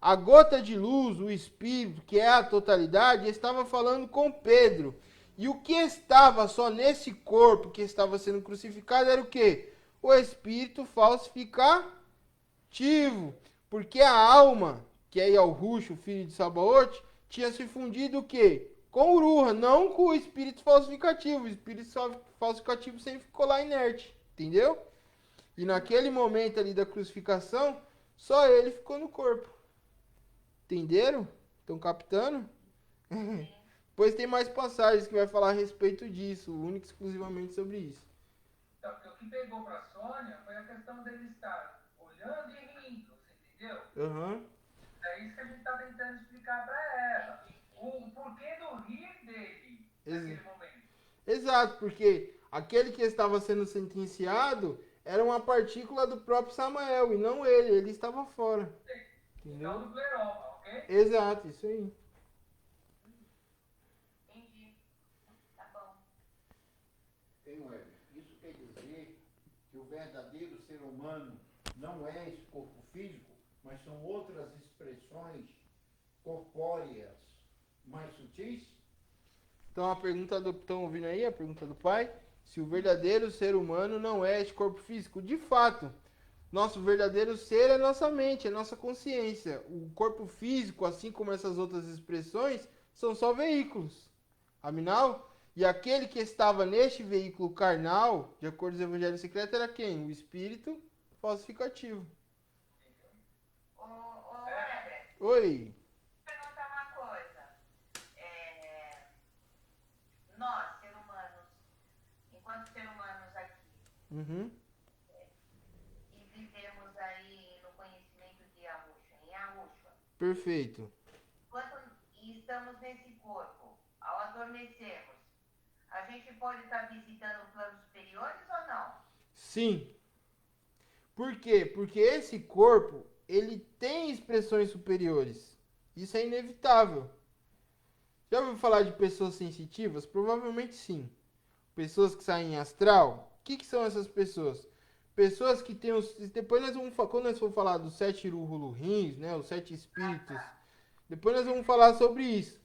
A gota de luz, o Espírito, que é a totalidade, estava falando com Pedro. E o que estava só nesse corpo que estava sendo crucificado era o quê? O Espírito falsificativo. Porque a alma, que é Yahushua, o filho de Sabaote, tinha se fundido o quê? Com o Ruha, não com o Espírito falsificativo. O Espírito falsificativo sempre ficou lá inerte, entendeu? E naquele momento ali da crucificação, só ele ficou no corpo. Entenderam? Estão captando? Depois tem mais passagens que vai falar a respeito disso, único e exclusivamente sobre isso. Então, porque o que pegou pra Sônia foi a questão dele estar olhando e rindo, você entendeu? Uhum. É isso que a gente tá tentando explicar pra ela. O porquê do rir dele naquele momento. Exato, porque aquele que estava sendo sentenciado era uma partícula do próprio Samael, e não ele estava fora. Entendeu? Não do pleroma, ok? Exato, isso aí. Entendi. Tá bom. Tem, Weber. Isso quer dizer que o verdadeiro ser humano não é esse corpo físico, mas são outras expressões corpóreas mais sutis? Então a pergunta do. Estão ouvindo aí a pergunta do pai? Se o verdadeiro ser humano não é este corpo físico. De fato, nosso verdadeiro ser é nossa mente, é nossa consciência. O corpo físico, assim como essas outras expressões, são só veículos. Aminal? E aquele que estava neste veículo carnal, de acordo com os evangelhos secretos, era quem? O espírito falsificativo. Weber, Oi. perguntar uma coisa. Nós, seres humanos, enquanto seres humanos aqui, Uhum. e vivemos aí no conhecimento de Yahushua, em Yahushua, Perfeito. enquanto estamos nesse corpo, ao adormecermos, a gente pode estar visitando planos superiores ou não? Sim. Por quê? Porque esse corpo, ele tem expressões superiores. Isso é inevitável. Já ouviu falar de pessoas sensitivas? Provavelmente sim. Pessoas que saem em astral. O que são essas pessoas? Pessoas que têm os... Depois nós vamos quando nós for falar dos 7 Ruhulurins, né? Os 7 espíritos. Depois nós vamos falar sobre isso.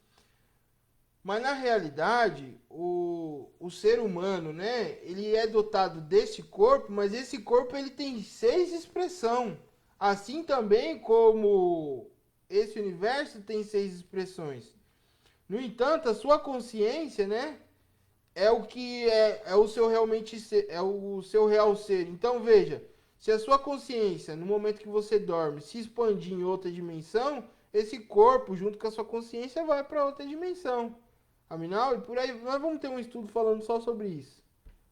Mas na realidade, o ser humano, né? Ele é dotado desse corpo, mas esse corpo ele tem 6 expressões. Assim também como esse universo tem 6 expressões. No entanto, a sua consciência, né? É o que é o seu realmente ser, é o seu real ser. Então veja, se a sua consciência, no momento que você dorme, se expandir em outra dimensão, esse corpo, junto com a sua consciência, vai para outra dimensão. Aminal? E por aí, nós vamos ter um estudo falando só sobre isso.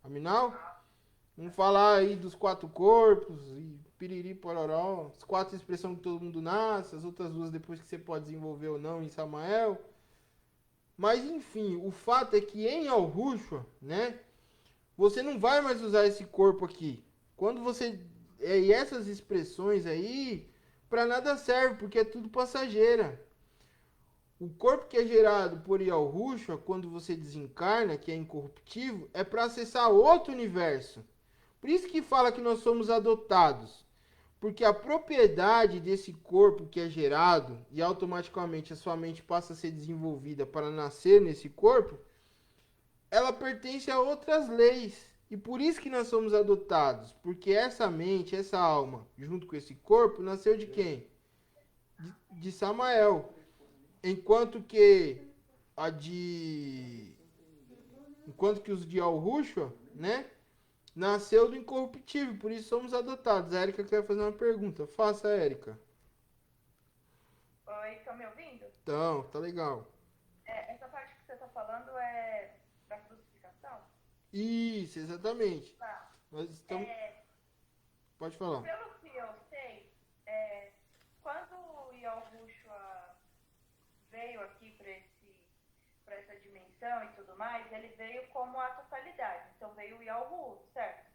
Aminal? Vamos falar aí dos 4 corpos, e piriri, pororó, as 4 expressões que todo mundo nasce, as outras 2 depois que você pode desenvolver ou não em Samael. Mas enfim, o fato é que em Yahushua, né, você não vai mais usar esse corpo aqui. Quando você... E essas expressões aí, para nada serve, porque é tudo passageira. O corpo que é gerado por Yahushua, quando você desencarna, que é incorruptível, é para acessar outro universo. Por isso que fala que nós somos adotados. Porque a propriedade desse corpo que é gerado, e automaticamente a sua mente passa a ser desenvolvida para nascer nesse corpo, ela pertence a outras leis. E por isso que nós somos adotados. Porque essa mente, essa alma, junto com esse corpo, nasceu de quem? De Samael. Enquanto que os de Yahushua, né? Nasceu do incorruptível, por isso somos adotados. A Érica quer fazer uma pergunta. Faça, Érica. Oi, estão me ouvindo? Então, tá legal. Essa parte que você está falando é da crucificação? Isso, exatamente. Tá. Nós estamos... Pode falar. Pelo que eu sei, quando o Yahushua veio aqui para essa dimensão e tudo mais, ele veio como a totalidade. Então veio o Yahu, certo?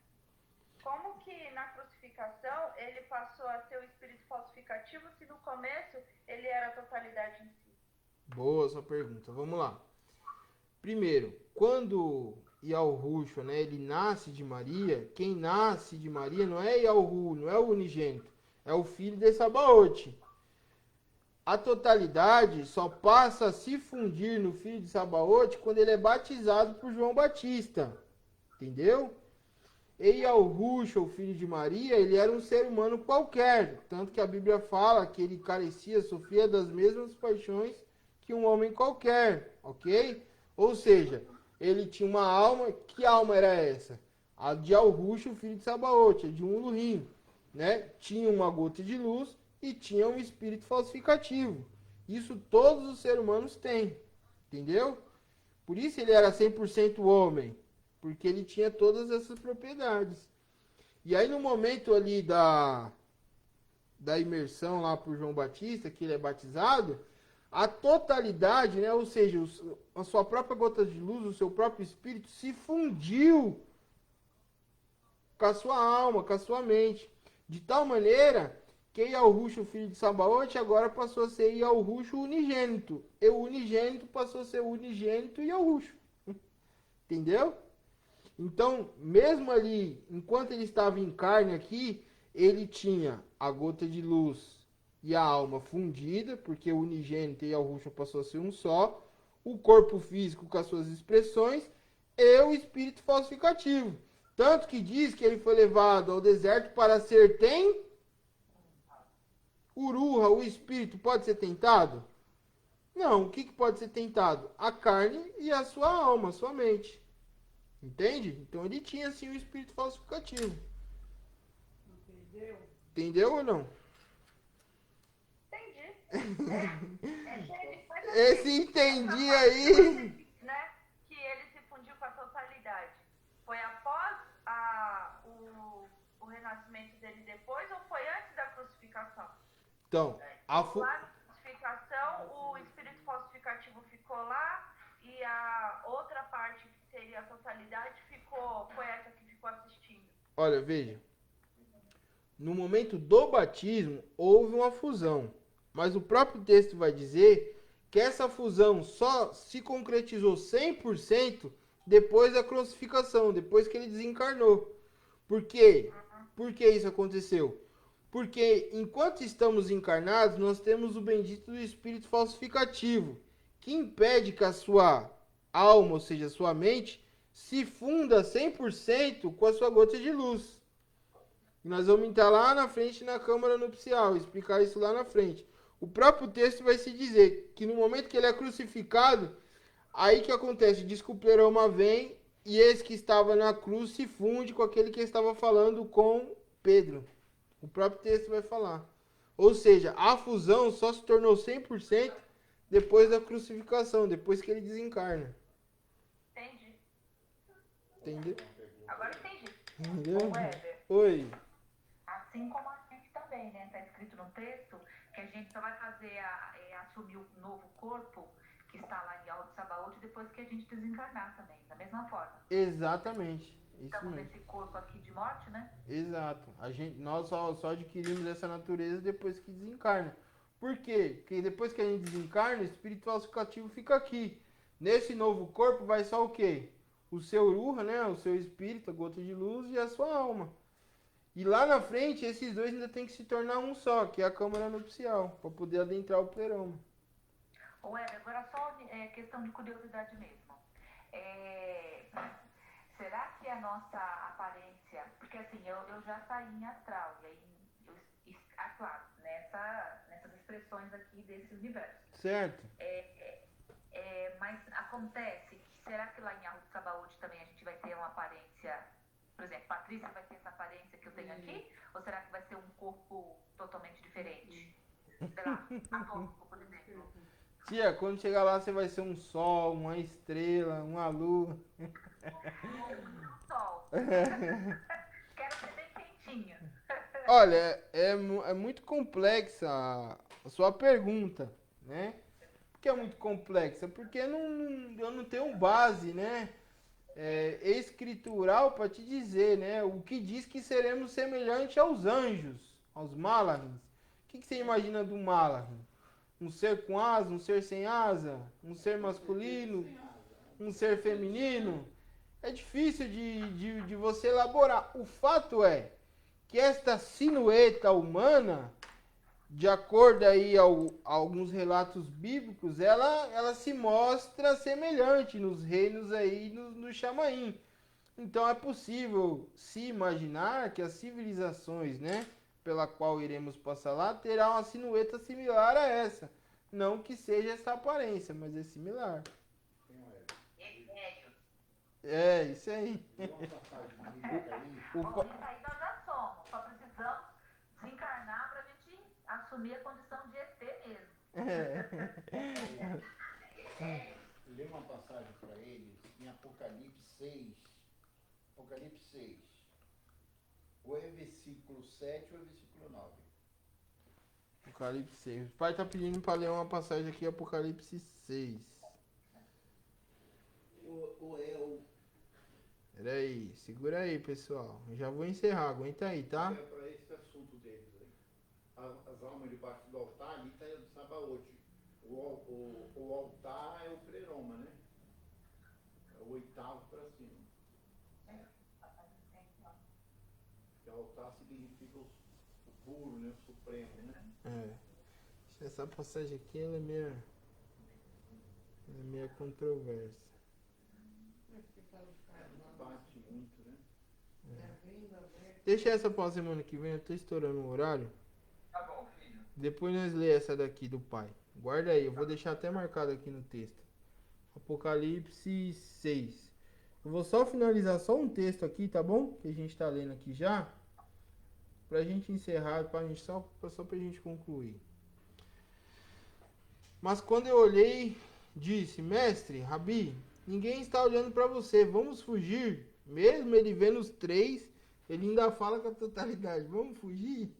Como que na crucificação ele passou a ser o espírito falsificativo se no começo ele era a totalidade em si? Boa sua pergunta. Vamos lá. Primeiro, quando Yahushua, né, ele nasce de Maria, quem nasce de Maria não é Yahu, não é o unigênito, é o filho de Sabaote. A totalidade só passa a se fundir no filho de Sabaote quando ele é batizado por João Batista. Entendeu? E Yahushua, o filho de Maria, ele era um ser humano qualquer. Tanto que a Bíblia fala que ele carecia, sofria das mesmas paixões que um homem qualquer. Ok? Ou seja, ele tinha uma alma. Que alma era essa? A de Yahushua, o filho de Sabaote, de um Elohim, né? Tinha uma gota de luz e tinha um espírito falsificativo. Isso todos os seres humanos têm. Entendeu? Por isso ele era 100% homem. Porque ele tinha todas essas propriedades. E aí no momento ali da imersão lá por João Batista, que ele é batizado, a totalidade, né, ou seja, a sua própria gota de luz, o seu próprio espírito se fundiu com a sua alma, com a sua mente. De tal maneira que Yahushua, o filho de Sabaote, agora passou a ser Yahushua unigênito. E o unigênito passou a ser unigênito e Yahushua. Entendeu? Então, mesmo ali, enquanto ele estava em carne aqui, ele tinha a gota de luz e a alma fundida, porque o unigênito e Yahushua passou a ser um só, o corpo físico com as suas expressões e o espírito falsificativo. Tanto que diz que ele foi levado ao deserto para ser Uruha, o espírito pode ser tentado? Não, o que pode ser tentado? A carne e a sua alma, a sua mente. Entende? Então ele tinha sim o espírito falsificativo. Entendeu ou não? Entendi. Esse entendi aí. Né, que ele se fundiu com a totalidade. Foi após o renascimento dele depois ou foi antes da crucificação? Então, Lá na crucificação, o espírito falsificativo ficou lá e a outra parte, que seria a totalidade, foi essa que ficou assistindo. Olha, veja. No momento do batismo, houve uma fusão. Mas o próprio texto vai dizer que essa fusão só se concretizou 100% depois da crucificação, depois que ele desencarnou. Por quê? Por que isso aconteceu? Porque enquanto estamos encarnados, nós temos o bendito do espírito falsificativo, que impede que a sua alma, ou seja, a sua mente, se funda 100% com a sua gota de luz. E nós vamos entrar lá na frente na Câmara Nupcial, explicar isso lá na frente. O próprio texto vai se dizer que no momento que ele é crucificado, aí que acontece, diz que o pleroma vem e esse que estava na cruz se funde com aquele que estava falando com Pedro. O próprio texto vai falar. Ou seja, a fusão só se tornou 100% depois da crucificação, depois que ele desencarna. Entendi. Entendeu? Agora entendi. Entendeu? Ô, Weber, Oi. assim como a gente também, né? Está escrito no texto que a gente só vai fazer assumir o novo corpo que está lá em Yahweh Sabaoth depois que a gente desencarnar também, da mesma forma. Exatamente. Isso Estamos mesmo. nesse corpo aqui de morte, né? Exato. Nós só adquirimos essa natureza depois que desencarna. Por quê? Porque depois que a gente desencarna, o espírito falsificativo fica aqui. Nesse novo corpo vai só o quê? O seu Ruha, né? O seu espírito, a gota de luz e a sua alma. E lá na frente, esses dois ainda tem que se tornar um só, que é a câmara nupcial, para poder adentrar o pleroma. Ô, Weber, agora só questão de curiosidade mesmo. Será que a nossa aparência... Porque assim, eu já saí em astral, e aí, claro, nessas expressões aqui desse universo. Certo? Mas acontece que, será que lá em Yahweh Sabaoth também a gente vai ter uma aparência... Por exemplo, Patrícia vai ter essa aparência que eu tenho aqui? Ou será que vai ser um corpo totalmente diferente? Sei lá, atômico, por exemplo. Tia, quando chegar lá você vai ser um sol, uma estrela, uma lua. Sol. Quero ser bem quentinha. Olha, é muito complexa a sua pergunta, né? Por que é muito complexa? Porque eu não tenho base, né? escritural para te dizer, né? O que diz que seremos semelhantes aos anjos, aos malachim. O que você imagina do malachim? Um ser com asa, um ser sem asa, um ser masculino, um ser feminino? É difícil de você elaborar. O fato é que esta silhueta humana, de acordo aí a alguns relatos bíblicos, ela se mostra semelhante nos reinos aí no Chamaim. Então é possível se imaginar que as civilizações, né, pela qual iremos passar lá, terá uma silhueta similar a essa. Não que seja essa aparência, mas é similar. É, isso aí. Bom, isso aí nós já somos. Só precisamos desencarnar para a gente assumir a condição de ET mesmo. Lê uma passagem para eles em Apocalipse 6. Apocalipse 6. Ou é versículo 7 ou é versículo 9. Apocalipse 6. O pai está pedindo para ler uma passagem aqui, Apocalipse 6. Ou é o... Peraí, segura aí, pessoal. Eu já vou encerrar, aguenta aí, tá? É para esse assunto deles aí. As almas debaixo do altar, ali está o Sabaote. O altar é o pleroma, né? É o oitavo para cima. O altar significa o puro, né? O supremo, né? Essa passagem aqui, ela é meio controversa. Bate muito, né? Deixa essa pra semana que vem, eu tô estourando o horário. Tá bom, filho. Depois nós lê essa daqui do pai. Guarda aí, eu vou deixar até marcado aqui no texto. Apocalipse 6. Eu vou só finalizar só um texto aqui, tá bom? Que a gente tá lendo aqui já. Pra gente encerrar, só pra gente concluir. Mas quando eu olhei, disse: Mestre, Rabi, ninguém está olhando para você, vamos fugir. Mesmo ele vendo os três, ele ainda fala com a totalidade: vamos fugir?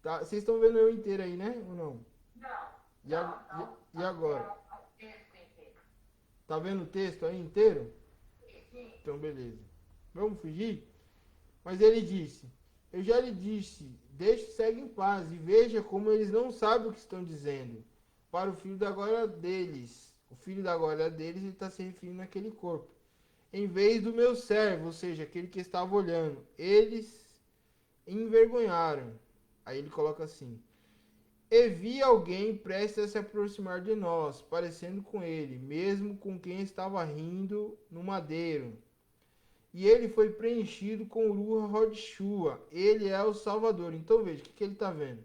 Tá, vocês estão vendo eu inteiro aí, né? Ou não? Não. E agora? O texto inteiro. Tá vendo o texto aí inteiro? Sim. Então, beleza. Vamos fugir? Mas ele disse: Eu já lhe disse, deixe o cego em paz, e veja como eles não sabem o que estão dizendo. Para o filho da glória deles. O filho da glória deles, ele está se referindo àquele corpo. Em vez do meu servo, ou seja, aquele que estava olhando. Eles envergonharam. Aí ele coloca assim: E vi alguém prestes a se aproximar de nós, parecendo com ele, mesmo com quem estava rindo no madeiro. E ele foi preenchido com Ruach Hodshua. Ele é o Salvador. Então veja, o que ele está vendo?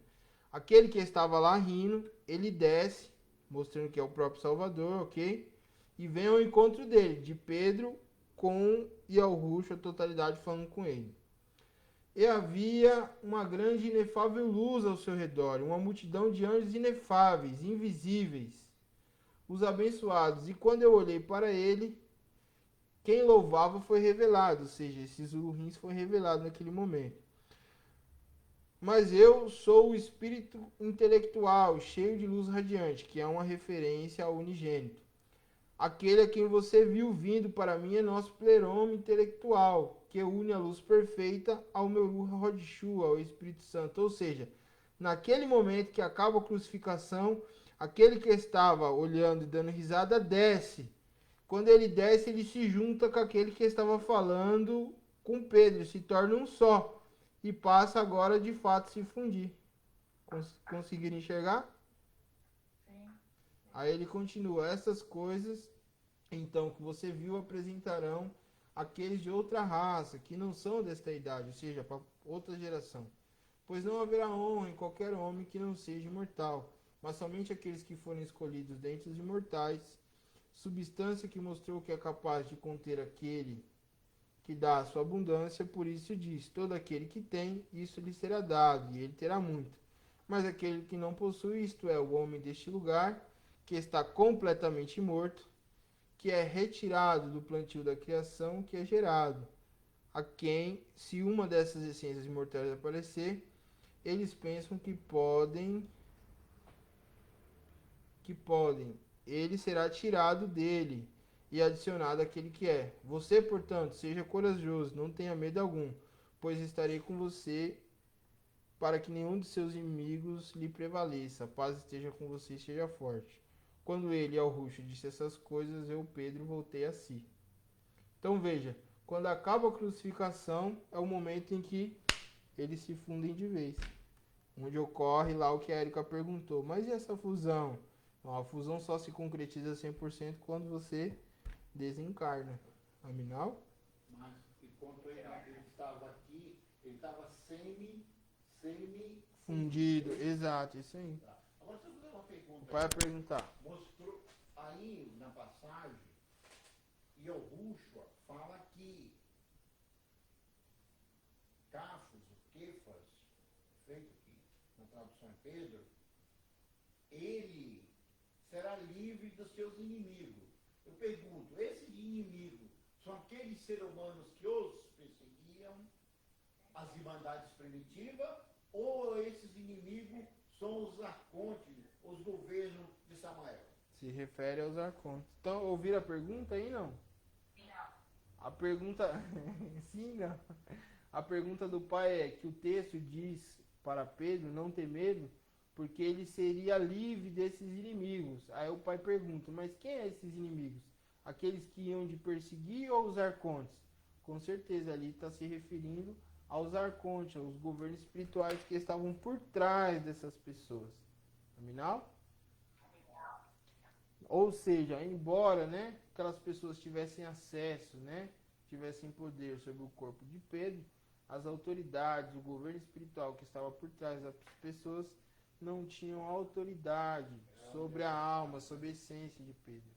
Aquele que estava lá rindo, ele desce, mostrando que é o próprio Salvador, ok? E vem ao encontro dele, de Pedro com Yahushua, a totalidade falando com ele. E havia uma grande e inefável luz ao seu redor, uma multidão de anjos inefáveis, invisíveis, os abençoados. E quando eu olhei para ele, quem louvava foi revelado, ou seja, esses urins foi revelado naquele momento. Mas eu sou o espírito intelectual, cheio de luz radiante, que é uma referência ao unigênito. Aquele a quem você viu vindo para mim é nosso pleroma intelectual, que une a luz perfeita ao meu Ruach Hodshua, ao Espírito Santo. Ou seja, naquele momento que acaba a crucificação, aquele que estava olhando e dando risada desce. Quando ele desce, ele se junta com aquele que estava falando com Pedro, se torna um só. E passa agora de fato se fundir. Conseguiram enxergar? Sim. Aí ele continua: essas coisas, então, que você viu apresentarão aqueles de outra raça, que não são desta idade, ou seja, para outra geração. Pois não haverá honra em qualquer homem que não seja imortal, mas somente aqueles que forem escolhidos dentre os imortais. Substância que mostrou que é capaz de conter aquele que dá a sua abundância, por isso diz: todo aquele que tem, isso lhe será dado, e ele terá muito. Mas aquele que não possui, isto é, o homem deste lugar, que está completamente morto, que é retirado do plantio da criação, que é gerado, a quem, se uma dessas essências imortais aparecer, eles pensam que podem, ele será tirado dele, e adicionado aquele que é. Você, portanto, seja corajoso, não tenha medo algum, pois estarei com você para que nenhum de seus inimigos lhe prevaleça. A paz esteja com você e seja forte. Quando ele, ao Ruxo, disse essas coisas, eu, Pedro, voltei a si. Então veja, quando acaba a crucificação, é o momento em que eles se fundem de vez. Onde ocorre lá o que a Erika perguntou. Mas e essa fusão? Não, a fusão só se concretiza 100% quando você desencarna. Aminal? Mas enquanto ele estava aqui, ele estava semi Fundido, exato, isso aí. Tá. Agora deixa eu fazer uma pergunta. Vai perguntar. Mostrou aí na passagem, Yahushua fala que Cafos, o Kefas, feito aqui na tradução em Pedro, ele será livre dos seus inimigos. Eu pergunto, esses inimigos são aqueles seres humanos que os perseguiam, as irmandades primitivas, ou esses inimigos são os arcontes, os governos de Samael? Se refere aos arcontes. Então, ouviram a pergunta aí, não? A pergunta... Sim, não. A pergunta do pai é que o texto diz para Pedro não ter medo, porque ele seria livre desses inimigos. Aí o pai pergunta, mas quem é esses inimigos? Aqueles que iam de perseguir ou os arcontes? Com certeza ali está se referindo aos arcontes, aos governos espirituais que estavam por trás dessas pessoas. Aminal? Ou seja, embora, né, aquelas pessoas tivessem acesso, né, tivessem poder sobre o corpo de Pedro, as autoridades, o governo espiritual que estava por trás das pessoas não tinham autoridade sobre a alma, sobre a essência de Pedro.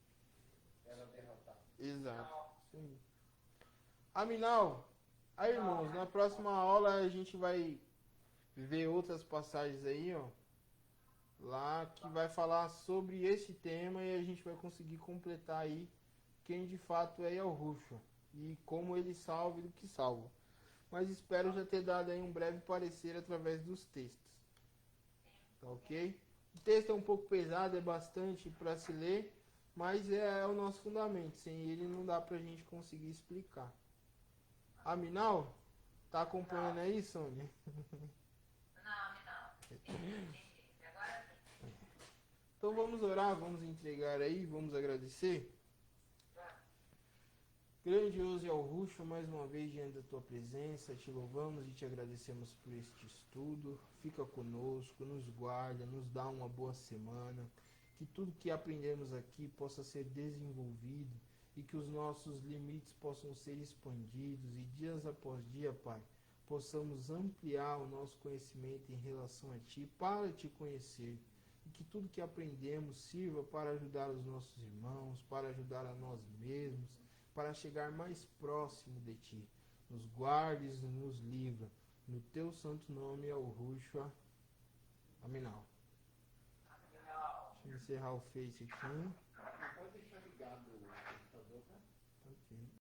Era derrotado. Exato. Isso aí. Aminal, aí irmãos, na próxima aula a gente vai ver outras passagens aí, ó, lá que vai falar sobre esse tema e a gente vai conseguir completar aí quem de fato é Yahushua e como ele salva e do que salva. Mas espero já ter dado aí um breve parecer através dos textos. Tá ok? O texto é um pouco pesado, é bastante para se ler, mas é o nosso fundamento. Sem ele não dá pra gente conseguir explicar. Aminal, tá acompanhando aí, Sônia? Então vamos orar, vamos entregar aí, vamos agradecer. Grandioso e Yahushua, mais uma vez diante da tua presença, te louvamos e te agradecemos por este estudo. Fica conosco, nos guarda, nos dá uma boa semana. Que tudo que aprendemos aqui possa ser desenvolvido e que os nossos limites possam ser expandidos e dias após dia, Pai, possamos ampliar o nosso conhecimento em relação a Ti, para Te conhecer. E que tudo que aprendemos sirva para ajudar os nossos irmãos, para ajudar a nós mesmos, para chegar mais próximo de Ti. Nos guardes e nos livra. No Teu santo nome, Yahushua. Aminal. Deixa eu encerrar o Face aqui. Pode deixar ligado